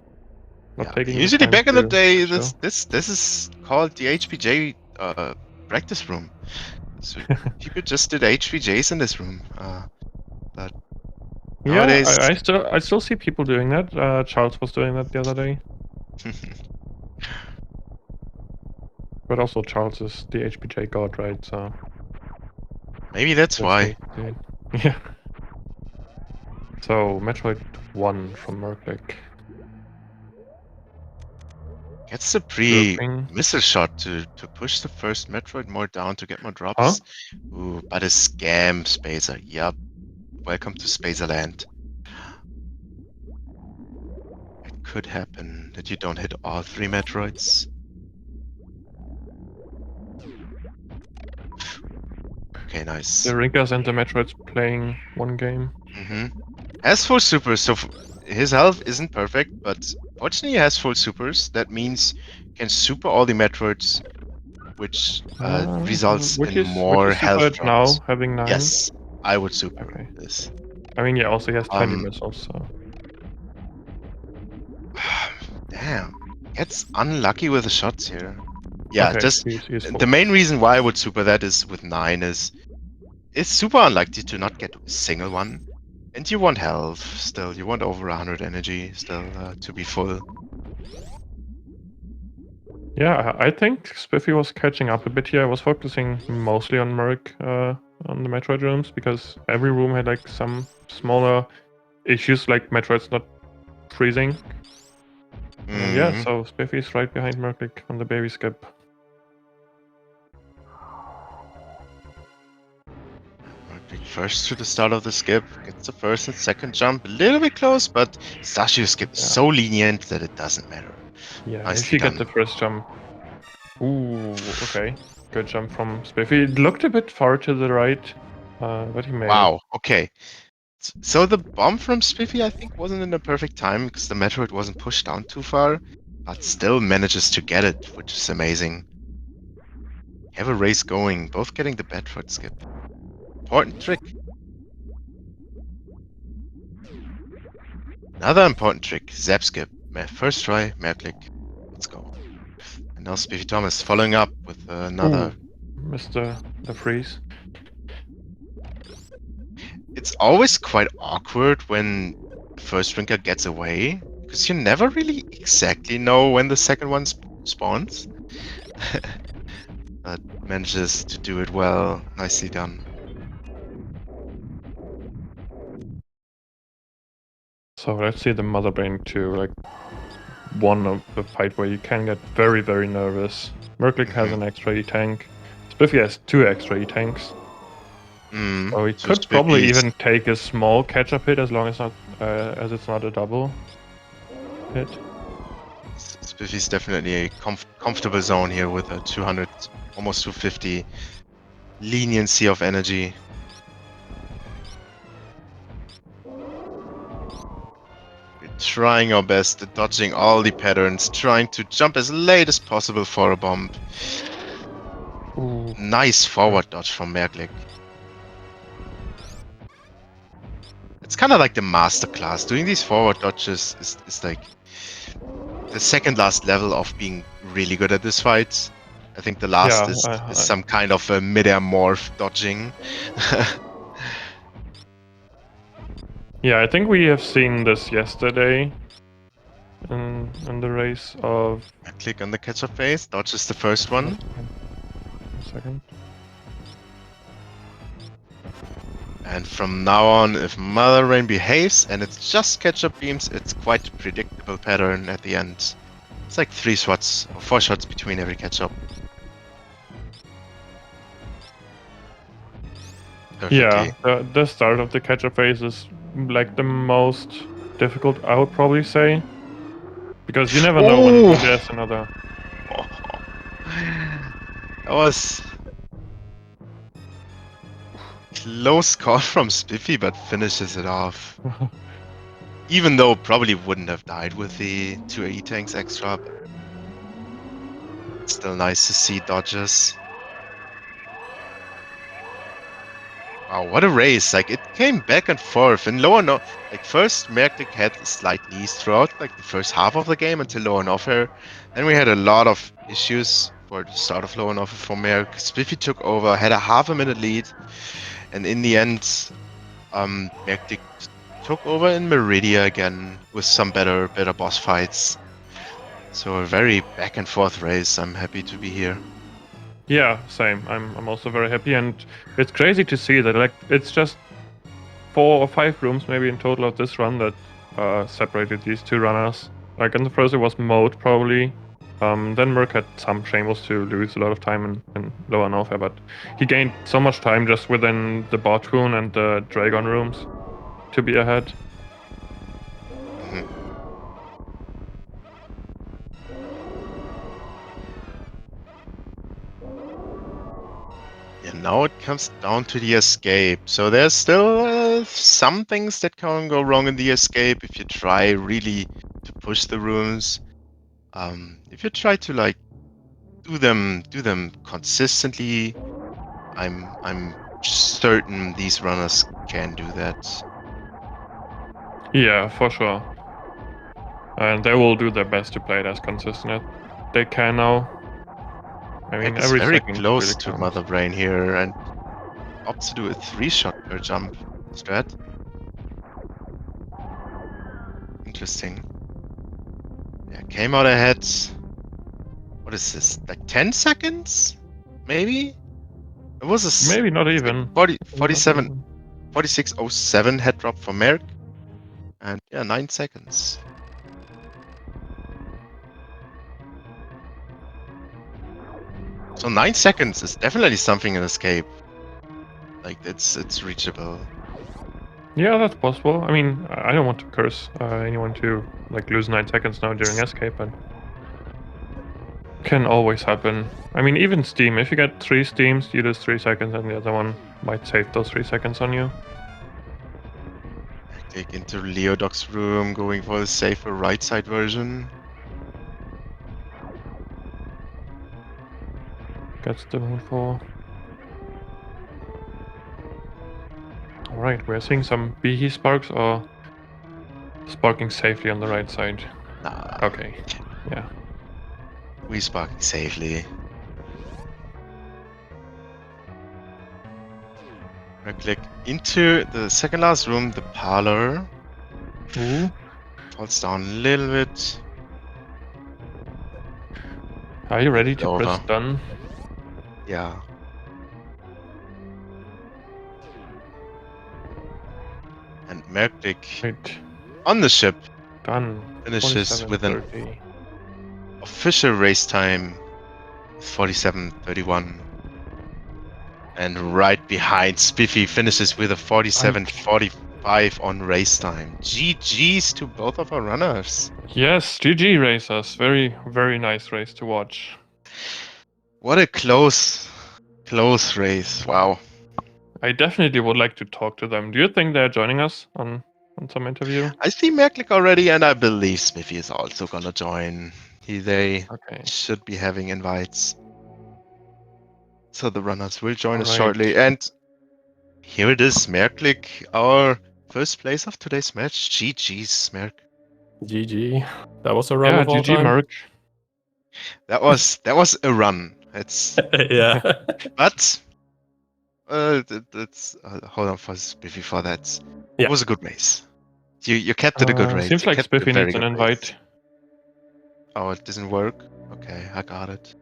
Not yeah. taking Usually the time back in the to day, show. this is called the HPJ practice room. So people just did HPJs in this room. But nowadays, yeah, I still see people doing that. Charles was doing that the other day. But also Charles is the HPJ god, right? So maybe that's why. Yeah. So Metroid 1 from maerklig. Gets a pre-missile shot to push the first Metroid more down to get more drops. Huh? Ooh, but a scam, Spacer. Yup. Welcome to Spacerland. It could happen that you don't hit all 3 Metroids. Okay, nice. The Rinkas and the Metroids playing one game. Has full supers, so his health isn't perfect, but fortunately he has full supers. That means he can super all the Metroids, which results Would in you more super health it now, drops. having 9? Yes, I would super Okay. this. I mean, yeah, also he has 20 missiles, so... Damn. Gets unlucky with the shots here. Yeah, okay, just he's the full. main reason why I would super that is with 9 is it's super unlikely to not get a single one. And you want health still. You want over 100 energy still to be full. Yeah, I think Spiffy was catching up a bit here. I was focusing mostly on Merc on the Metroid rooms because every room had like some smaller issues, like Metroid's not freezing. And yeah, so Spiffy's right behind maerklig on the baby skip. maerklig first to the start of the skip, gets the first and second jump a little bit close, but Sashio skip is so lenient that it doesn't matter. Yeah, Nicely if you done. get the first jump. Ooh, okay. Good jump from Spiffy. It looked a bit far to the right, but he made it. Wow, okay. So the bomb from Spiffy, I think, wasn't in the perfect time because the Metroid wasn't pushed down too far, but still manages to get it, which is amazing. Have a race going, both getting the Bedford skip. Important trick. Another important trick, Zap skip. First try, maerklig. Let's go. And now SpiffyThomas following up with another. Missed the freeze. It's always quite awkward when the first drinker gets away, because you never really exactly know when the second one spawns. But manages to do it well. Nicely done. So let's see the Mother Brain 2, like one of the fight where you can get very, very nervous. maerklig has an extra E-tank. Spiffy has 2 extra E-tanks. So he could probably even take a small catch-up hit as long as it's not a double hit. Spiffy's definitely a comfortable zone here with a 200, almost 250 leniency of energy. We're trying our best at dodging all the patterns, trying to jump as late as possible for a bomb. Ooh. Nice forward dodge from maerklig. It's kind of like the masterclass. Doing these forward dodges is like the second last level of being really good at this fight. I think the last is some kind of a mid-air morph dodging. Yeah, I think we have seen this yesterday in the race of... Click on the catch-up phase, dodges the first one. A second. And from now on, if Mother Rain behaves and it's just catch-up beams, it's quite a predictable pattern at the end. It's like 3 shots or 4 shots between every catch-up. perfectly. Yeah, the start of the catch-up phase is like the most difficult, I would probably say, because you never know when Oh, there's another. that was close call from Spiffy, but finishes it off. Even though probably wouldn't have died with the 2 AE tanks extra, but still nice to see dodges. Wow, what a race. Like, it came back and forth. And lower no, like, first, maerklig had slight leads throughout, like, the first half of the game until lower Norfair. Then we had a lot of issues for the start of lower Norfair for Merc. Spiffy took over, had a half a minute lead. And in the end, maerklig took over in Meridia again with some better boss fights. So a very back and forth race. I'm happy to be here. Yeah, same. I'm also very happy, and it's crazy to see that like it's just 4 or 5 rooms maybe in total of this run that separated these two runners. Like in the first it was Mode probably. Then Merc had some shambles to lose a lot of time in lower Norfair, but he gained so much time just within the bot rune and the Dragon rooms to be ahead. Mhm. And now it comes down to the escape. So there's still some things that can go wrong in the escape if you try really to push the rooms. If you try to like do them consistently, I'm certain these runners can do that. Yeah, for sure. And they will do their best to play it as consistent as they can now. I mean, Heck is every very second close really to counts. Mother Brain here and opts to do a 3-shot per jump strat. Interesting. Yeah, came out ahead. What is this? Like 10 seconds? Maybe? It was Maybe not it's like even. 40, Maybe not 47, even. 46.07 head drop for Merck. And yeah, 9 seconds. So 9 seconds is definitely something in escape. Like it's reachable. Yeah, that's possible. I mean, I don't want to curse anyone to like lose 9 seconds now during escape, but can always happen. I mean, even Steam. If you get 3 Steams, you lose 3 seconds, and the other one might save those 3 seconds on you. Click into Leodoc's room, going for the safer right side version. Gets the moon for. Alright, we're seeing some Behe sparks or sparking safely on the right side. Nah, Okay, yeah. we sparking safely. I click into the second last room, the parlor. Ooh. Falls down a little bit. Are you ready Takes it to press over. done? Yeah. And maerklig Right. on the ship Done. finishes with an 47:30. official race time with 47:31. And right behind, Spiffy finishes with a Right. 47:45 on race time. GG's to both of our runners. Yes, GG racers. Very, very nice race to watch. What a close race. Wow. I definitely would like to talk to them. Do you think they're joining us on some interview? I see maerklig already, and I believe Spiffy is also gonna join. They Okay. should be having invites. So the runners will join All us right. shortly. And here it is, maerklig, our first place of today's match. GG's, Merk. GG. That was a run Yeah, of all GG time. Merc. That was a run. It's Yeah. but that's hold on for Spiffy for that. It Yeah. was a good race. You kept it a good race. Seems You like kept it a Spiffy very needs an good race. invite. Oh, it doesn't work. Okay, I got it.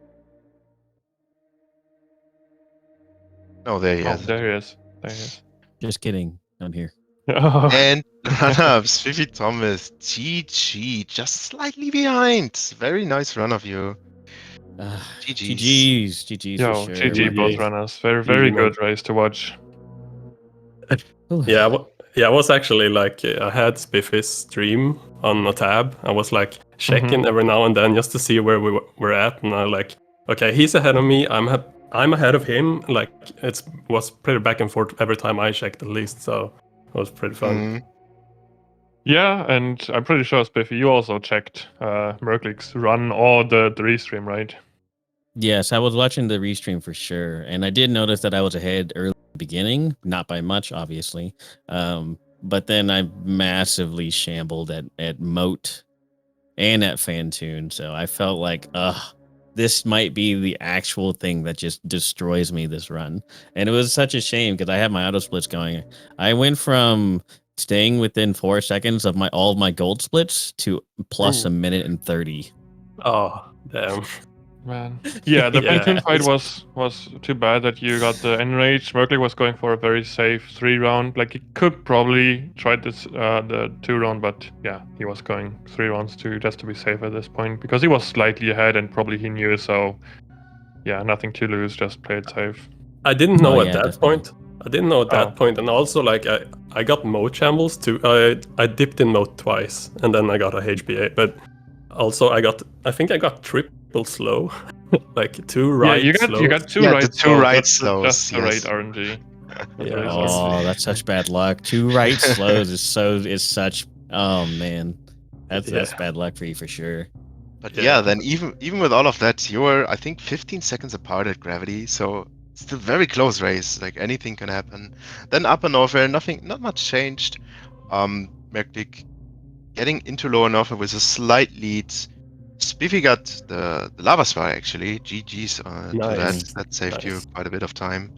Oh, there he Oh, has it. there he is. There he is. Just kidding. I'm here. Oh, And run-up, SpiffyThomas, GG, just slightly behind. Very nice run of you. GG's. GG's. GG's for yo, sure. GG GG. both runners. Very, GG very Merc. good race to watch. Yeah, I was actually like, I had Spiffy's stream on a tab. I was like checking every now and then just to see where we were at, and I like, okay, he's ahead of me. I'm ahead of him. Like it was pretty back and forth every time I checked, at least. So it was pretty fun. Yeah, and I'm pretty sure, Spiffy, you also checked maerklig's run or the restream, right? Yes, I was watching the restream for sure, and I did notice that I was ahead early in the beginning, not by much, obviously. But then I massively shambled at Moat and at Fantoon, so I felt like, this might be the actual thing that just destroys me this run. And it was such a shame because I had my auto splits going. I went from staying within 4 seconds of all of my gold splits to plus a minute and 30. Oh, damn. Man. Yeah, the Yeah, Fantoon fight was too bad that you got the enrage. maerklig was going for a very safe 3-round. Like he could probably try this the 2-round, but yeah, he was going 3 rounds just to be safe at this point because he was slightly ahead and probably he knew. So yeah, nothing to lose. Just play it safe. I didn't know Oh, at yeah, that definitely. point. I didn't know at that point, and also like I got mode shambles too. I dipped in mode twice, and then I got a HBA. But also I think I got triple slow, like 2 right. Yeah, slows. you got 2 Yeah, right. the 2 slows. right That's slows, just the right yes. RNG. Yeah. Oh, that's such bad luck. 2 right slows is such. Oh man, that's bad luck for you for sure. But yeah, then even with all of that, you were, I think, 15 seconds apart at Gravity, so still very close race. Like anything can happen. Then Upper Norfair, not much changed. maerklig getting into Lower Norfair with a slight lead. Spiffy got the lava spire actually. GG's to that. That saved you quite a bit of time.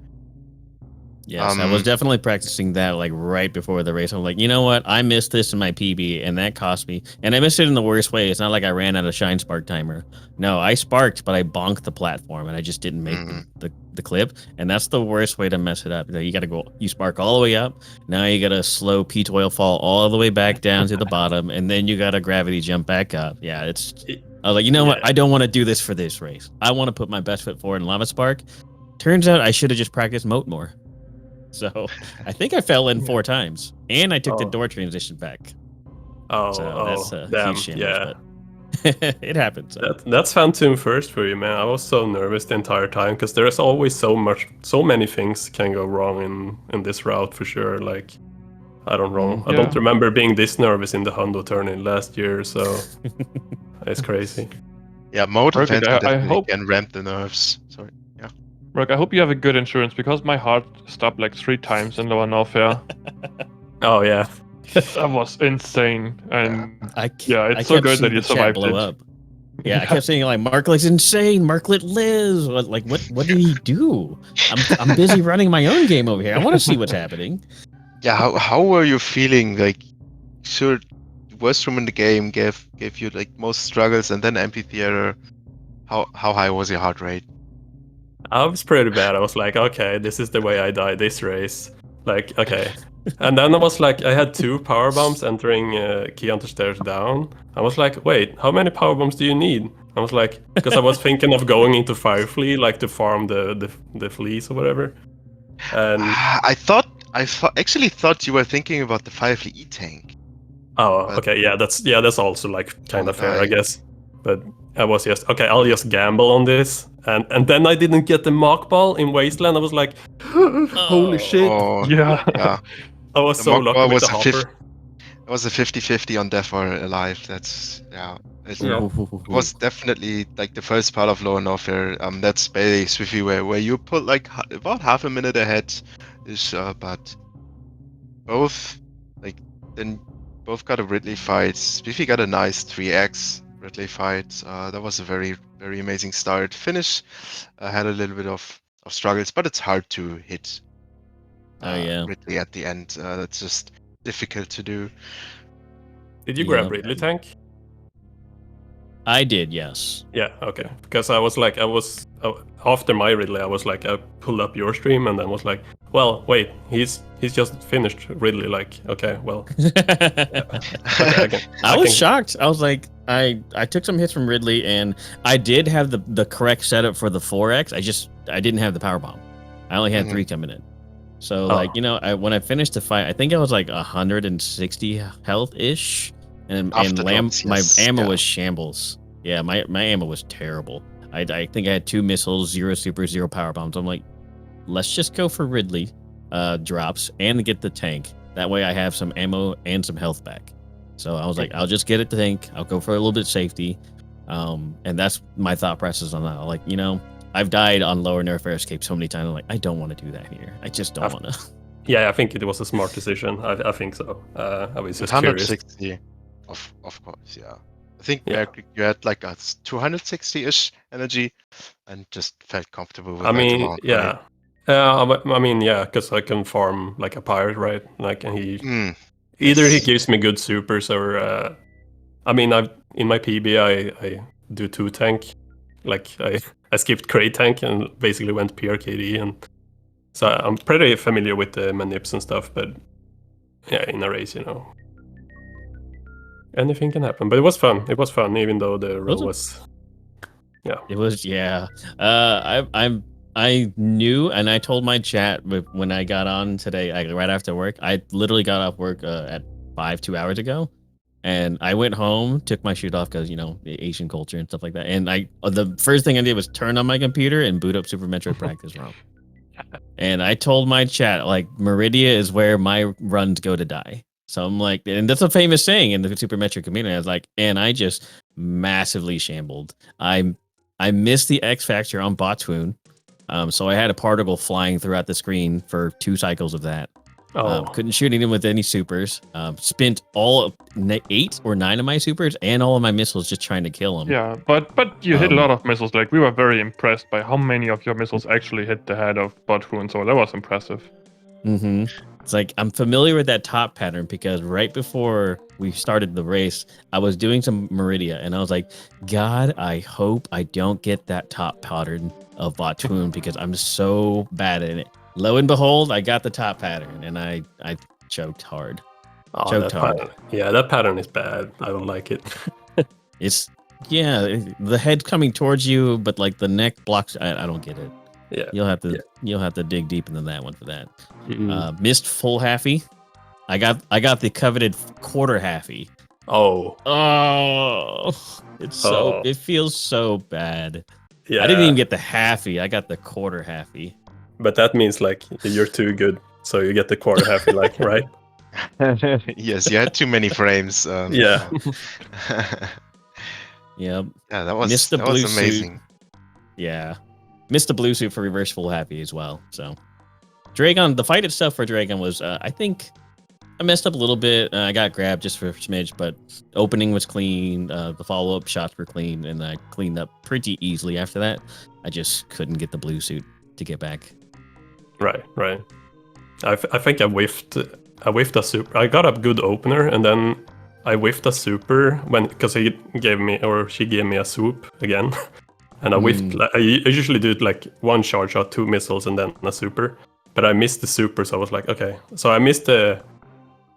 Yes, I was definitely practicing that like right before the race. I'm like, you know what? I missed this in my PB, and that cost me. And I missed it in the worst way. It's not like I ran out of shine spark timer. No, I sparked, but I bonked the platform, and I just didn't make the clip. And that's the worst way to mess it up. You got to you spark all the way up. Now you got to slow peat oil fall all the way back down to the bottom, and then you got to gravity jump back up. Yeah, I was like, you know what? I don't want to do this for this race. I want to put my best foot forward in lava spark. Turns out I should have just practiced moat more. So I think I fell in 4 times, and I took the door transition back. So that's a damn, huge shambles, yeah. but it happens. That's Fantoon first for you, man. I was so nervous the entire time because there's always so many things can go wrong in this route for sure. Like I don't know, I don't remember being this nervous in the Hundo tournament last year, so it's crazy. Yeah, moat and Fantoon definitely I can ramp the nerves. Sorry. Rook, I hope you have a good insurance because my heart stopped like 3 times in Lower Norfair. Oh yeah, that was insane, and it's so good that you survived it. Up. Yeah, I kept saying like maerklig's insane, maerklig lives. Like what did he do? I'm busy running my own game over here. I want to see what's happening. Yeah, how were you feeling? Like, sure, worst room in the game gave you like most struggles, and then amphitheater. How high was your heart rate? I was pretty bad. I was like, okay, this is the way I die this race. Like, okay. And then I was like, I had 2 power bombs entering key hunter stairs down. I was like, wait, how many power bombs do you need? I was like, because I was thinking of going into Fire Flea, like to farm the fleas or whatever. And I actually thought you were thinking about the Fire Flea E-tank. Oh, okay, yeah, that's also like kind of fair, I guess. But I was just okay. I'll just gamble on this, and then I didn't get the mock ball in Wasteland. I was like, holy shit! Yeah. I was so lucky with the hopper. It was a 50-50 on Death or Alive. That's It was definitely like the first part of Lower Norfair. That's basically Spiffy where you put like about half a minute ahead, but both got a Ridley fight. Spiffy got a nice 3x Ridley fight. That was a very, very amazing start. Finish had a little bit of struggles, but it's hard to hit Ridley at the end. That's just difficult to do. Did you grab Ridley tank? I did, yes. Yeah, okay. Because I was after my Ridley, I was like, I pulled up your stream and then was like, well, wait, he's just finished Ridley. Like, okay, well. I was shocked. I was like, I took some hits from Ridley and I did have the correct setup for the 4x. I didn't have the power bomb. I only had 3 coming in. So Oh. like, you know, when I finished the fight, I think I was like 160 health ish, and After lamb drops, my yes, ammo yeah. was shambles. Yeah, my ammo was terrible. I think I had 2 missiles, 0 super, 0 power bombs. I'm like, let's just go for Ridley drops and get the tank. That way I have some ammo and some health back. So I was like, I'll just get it to tank. I'll go for a little bit of safety. And that's my thought process on that. Like, you know, I've died on lower nerf air escape so many times. I'm like, I don't want to do that here. I just don't want to. Yeah, I think it was a smart decision. I think so. I was With just curious. 160, of course, yeah. I think Yeah. you had like a 260-ish energy, and just felt comfortable with I that mean, amount. yeah. I mean, yeah, because I can farm like a pirate, right? Like, and Right? either he Yes. gives me good supers, or I mean, in my PB I do 2 tank. Like I skipped crate tank and basically went PRKD, and so I'm pretty familiar with the manips and stuff. But yeah, in a race, you know, anything can happen. But it was fun. It was fun, even though the roll was. Yeah. It was, yeah. I knew, and I told my chat when I got on today, right after work. I literally got off work at 2 hours ago, and I went home, took my shoot off because, you know, the Asian culture and stuff like that. And the first thing I did was turn on my computer and boot up Super Metroid Practice ROM. And I told my chat, like, Meridia is where my runs go to die. So I'm like, and that's a famous saying in the Super Metroid community. I was like, and I just massively shambled. I missed the X Factor on Botwoon. So I had a particle flying throughout the screen for 2 cycles of that. Oh. Couldn't shoot anything with any supers. Spent all 8 or 9 of my supers and all of my missiles just trying to kill him. Yeah, but you hit a lot of missiles. Like, we were very impressed by how many of your missiles actually hit the head of Botwoon, so that was impressive. Mm-hmm. It's like, I'm familiar with that top pattern because right before we started the race, I was doing some Meridia, and I was like, God, I hope I don't get that top pattern of Botwoon because I'm so bad at it. Lo and behold, I got the top pattern, and I choked hard. Oh, Choked that hard. pattern. Yeah, that pattern is bad. I don't like it. It's, yeah, the head coming towards you, but like the neck blocks. I don't get it. Yeah. You'll have to dig deep into that one for that. Mm-hmm. Missed full halfy. I got the coveted quarter halfy. Oh. It feels so bad. Yeah. I didn't even get the halfy. I got the quarter halfy. But that means like you're too good, so you get the quarter halfy, like, right? Yes, you had too many frames. Yeah. Yep. Yeah, that was Missed the that blue was amazing. Yeah. Missed the blue suit for reverse full happy as well. So Dragon, the fight itself for Dragon was, I think I messed up a little bit. I got grabbed just for a smidge, but opening was clean. The follow-up shots were clean, and I cleaned up pretty easily after that. I just couldn't get the blue suit to get back. Right. I think I whiffed a super. I got a good opener, and then I whiffed a super because she gave me a swoop again. And I whiffed. I usually do it like 1 charge shot, 2 missiles, and then a super. But I missed the super, so I was like, okay. So I missed the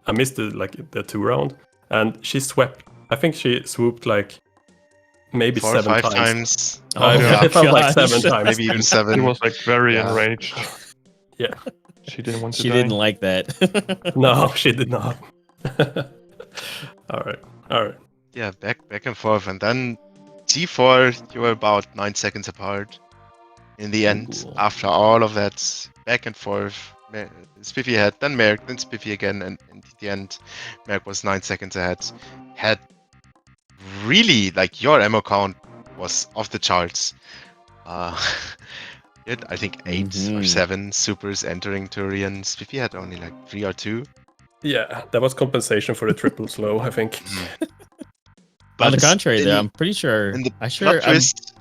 2 round, and she swept. I think she swooped like maybe 4 or 7 5 times. Oh, It felt like gosh. 7 times. Maybe even 7. She was like very Yeah. enraged. Yeah. She didn't want to She die. didn't like that. No, she did not. All right. Yeah, back and forth, and then T4, you were about 9 seconds apart. In the end, Ooh. after all of that back and forth, Spiffy had then Merck, then Spiffy again, and in the end, Merck was 9 seconds ahead. Had really, like, your ammo count was off the charts. You had, I think, 8 or 7 supers entering Turian. Spiffy had only like 3 or 2. Yeah, that was compensation for the triple slow, I think. On the contrary, though, I'm pretty sure. In the I plot twist,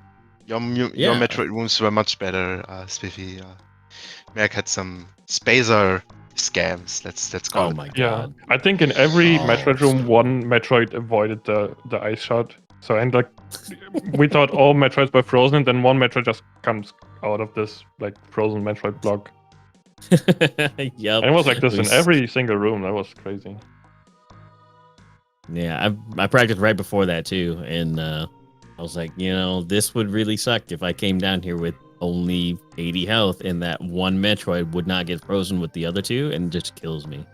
your Yeah. Metroid wounds were much better, Spiffy. Merck had some spacer scams. Let's call Oh it. my Yeah, god. I think in every Oh. Metroid room, one Metroid avoided the ice shot. So, and like, we thought all Metroids were frozen, and then one Metroid just comes out of this like frozen Metroid block. Yep. And it was like this in We- every single room. That was crazy. Yeah, I practiced right before that too, and I was like, you know, this would really suck if I came down here with only 80 health, and that one Metroid would not get frozen with the other two, and just kills me.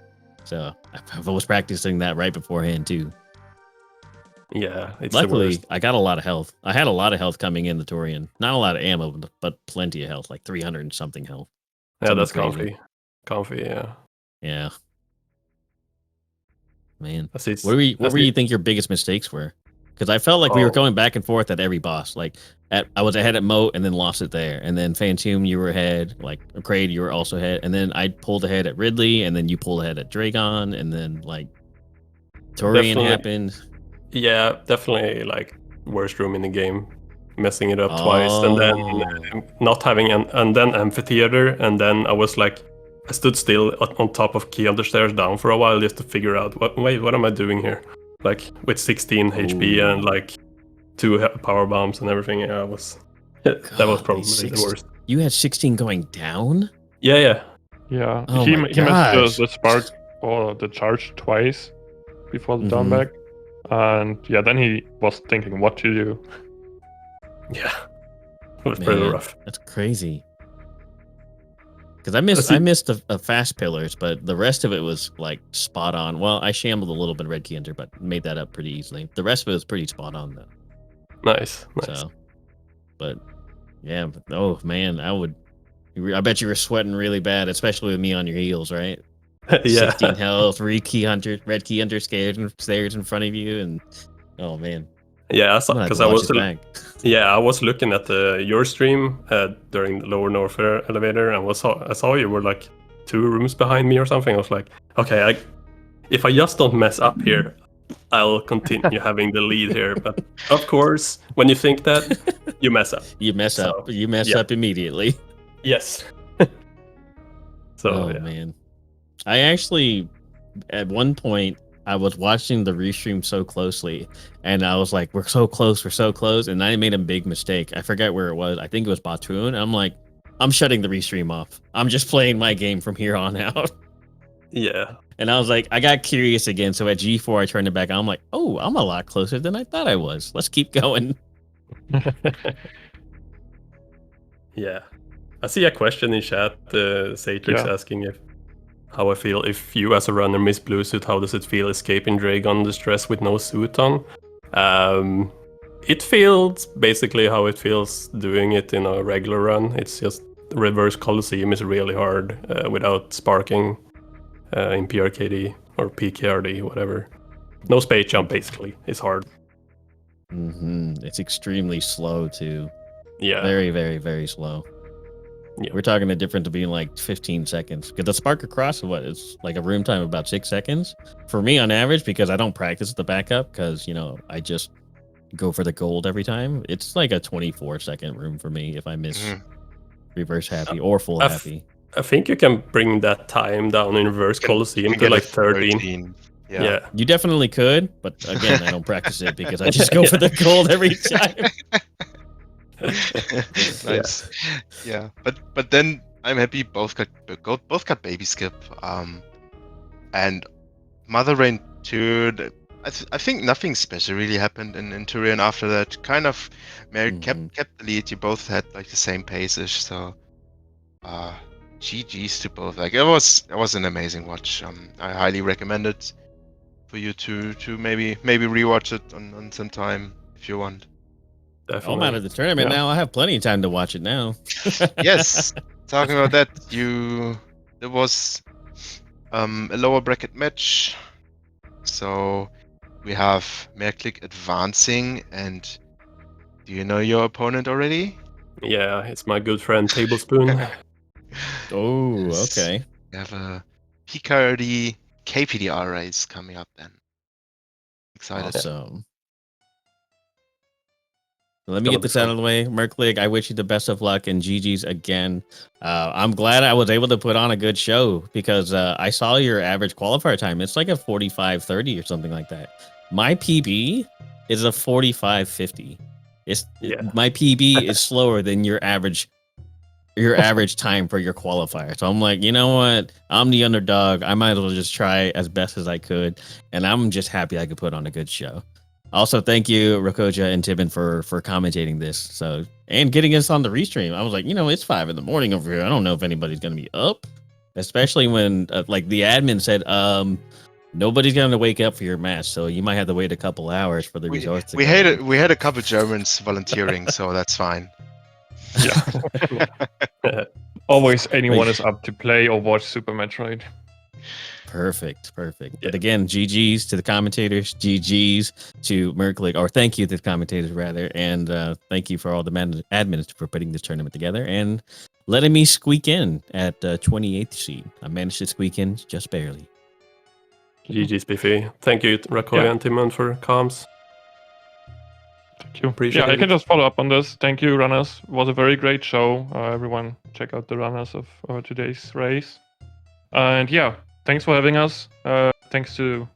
So I was practicing that right beforehand too. Yeah, it's Luckily, the worst. I got a lot of health. I had a lot of health coming in the Torian. Not a lot of ammo, but plenty of health, like 300 and something health. Yeah, Something that's crazy. Comfy, yeah. Yeah. Man. As it's- What do as you it- think your biggest mistakes were? Because I felt like we were Oh. going back and forth at every boss. Like I was ahead at Moat and then lost it there. And then Phantom, you were ahead. Like Kraid, you were also ahead. And then I pulled ahead at Ridley, and then you pulled ahead at Dragon, and then like Torian Definitely. happened. Yeah, definitely like worst room in the game. Messing it up twice, and then not having and then amphitheater, and then I was like, I stood still on top of Key Stairs down for a while just to figure out what am I doing here? Like with 16 HP and like 2 power bombs and everything. Yeah, that was probably the worst. You had 16 going down? Yeah. Yeah, Oh he my missed gosh. the spark or the charge twice before the down Mhm. back. And yeah, then he was thinking what to do. Yeah. It was pretty Man, rough. That's crazy. Because I missed the fast pillars, but the rest of it was like spot on. Well, I shambled a little bit Red Key Hunter, but made that up pretty easily. The rest of it was pretty spot on though. Nice. So, but yeah, oh man, I bet you were sweating really bad, especially with me on your heels, right? Yeah. 16 health, Red Key Hunter stairs in front of you, and oh man. Yeah, I'm gonna have because to I watch was it back. I was looking at your stream during the Lower North elevator, and I saw you were like 2 rooms behind me or something. I was like, okay, if I just don't mess up here, I'll continue having the lead here. But of course, when you think that, you mess up. You mess up. You mess yeah. up immediately. Yes. So oh yeah. man, I actually at one point I was watching the restream so closely, and I was like, we're so close, and I made a big mistake. I forget where it was. I think it was Batoon. I'm like, I'm shutting the restream off. I'm just playing my game from here on out. Yeah. And I was like, I got curious again. So at G4, I turned it back on. I'm like, oh, I'm a lot closer than I thought I was. Let's keep going. Yeah. I see a question in chat. Satrix asking how I feel if you as a runner miss blue suit, how does it feel escaping Dragon distress with no suit on? It feels basically how it feels doing it in a regular run. It's just reverse Colosseum is really hard without sparking in PRKD or PKRD, whatever. No space jump basically. It's hard. It's extremely slow too. Yeah. Very, very, very slow. Yeah. We're talking a difference of being like 15 seconds. Because the spark across, it's like a room time of about 6 seconds for me on average, because I don't practice the backup because, I just go for the gold every time. It's like a 24-second room for me if I miss reverse happy or full happy. I think you can bring that time down in reverse Colosseum to like 13. Yeah. You definitely could, but again, I don't practice it because I just go for the gold every time. Nice. Yeah. But then I'm happy both got baby skip. And Mother Rain 2, I think nothing special really happened in Turian after that. Kind of kept the lead. You both had like the same pace-ish, so GG's to both. Like it was an amazing watch. I highly recommend it for you to maybe rewatch it on some time if you want. Definitely. I'm out of the tournament now. I have plenty of time to watch it now. Yes, talking about that, there was a lower bracket match. So we have maerklig advancing, and do you know your opponent already? Yeah, it's my good friend Tablespoon. Oh, Yes. okay. We have a PKRD KPDR race coming up then. Excited. Awesome. Let me get this out of the way. maerklig, I wish you the best of luck, and GG's again. I'm glad I was able to put on a good show because I saw your average qualifier time. It's like a 45:30 or something like that. My PB is a 45:50. My PB is slower than your average time for your qualifier. So I'm like, you know what? I'm the underdog. I might as well just try as best as I could, and I'm just happy I could put on a good show. Also, thank you, Rakoja and Tibin, for commentating this. So and getting us on the restream. I was like, it's 5 a.m. over here. I don't know if anybody's gonna be up, especially when like the admin said, nobody's gonna wake up for your match, so you might have to wait a couple hours for the results. We had a couple Germans volunteering, so that's fine. Yeah. Always anyone is up to play or watch Super Metroid. Perfect. But again, GG's to the commentators, GG's to maerklig, or thank you to the commentators rather, and thank you for all the admins for putting this tournament together and letting me squeak in at 28th seed. I managed to squeak in just barely. GG Spiffy. Thank you, Rakoja and Timon, for comms. Thank you. Appreciate I it. can just follow up on this. Thank you, runners. It was a very great show. Everyone, check out the runners of today's race. And thanks for having us. Thanks to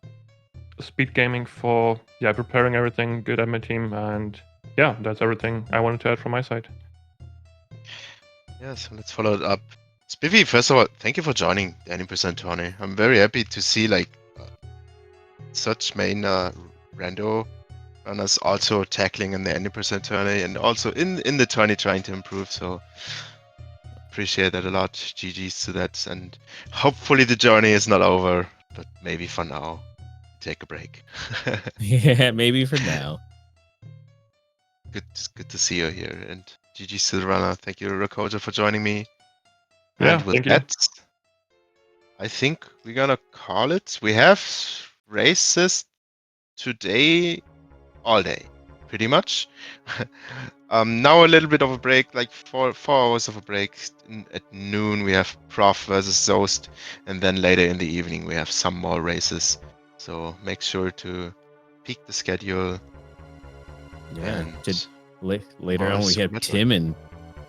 Speedgaming for preparing everything. Good at my team, and that's everything I wanted to add from my side. Yeah, so let's follow it up. Spiffy, first of all, thank you for joining the 90% tourney. I'm very happy to see such main rando runners also tackling in the 90% tourney and also in the tourney trying to improve. So appreciate that a lot. GG's to that, and hopefully the journey is not over, but maybe for now, take a break. Yeah, maybe for now. Good to see you here, and GG's to the runner. Thank you, Rakoja, for joining me. Yeah, And with thank you. that, I think we're gonna call it. We have races today all day, pretty much. Now a little bit of a break, like 4 hours of a break. At noon we have Prof versus Zost, and then later in the evening we have some more races. So make sure to peek the schedule. Yeah. And Later on, we Super have Metroid. Timon.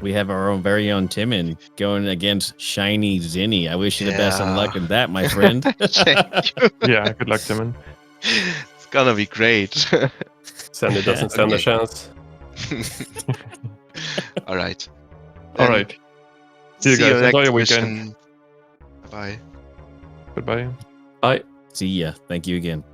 We have our own very own Timon going against Shiny Zinni. I wish you the best of luck in that, my friend. Thank you. Yeah, good luck, Timon. It's gonna be great. Sandy doesn't stand a Okay. chance. All right. All right. See you guys. Enjoy your weekend. Bye. Goodbye. Bye. See ya. Thank you again.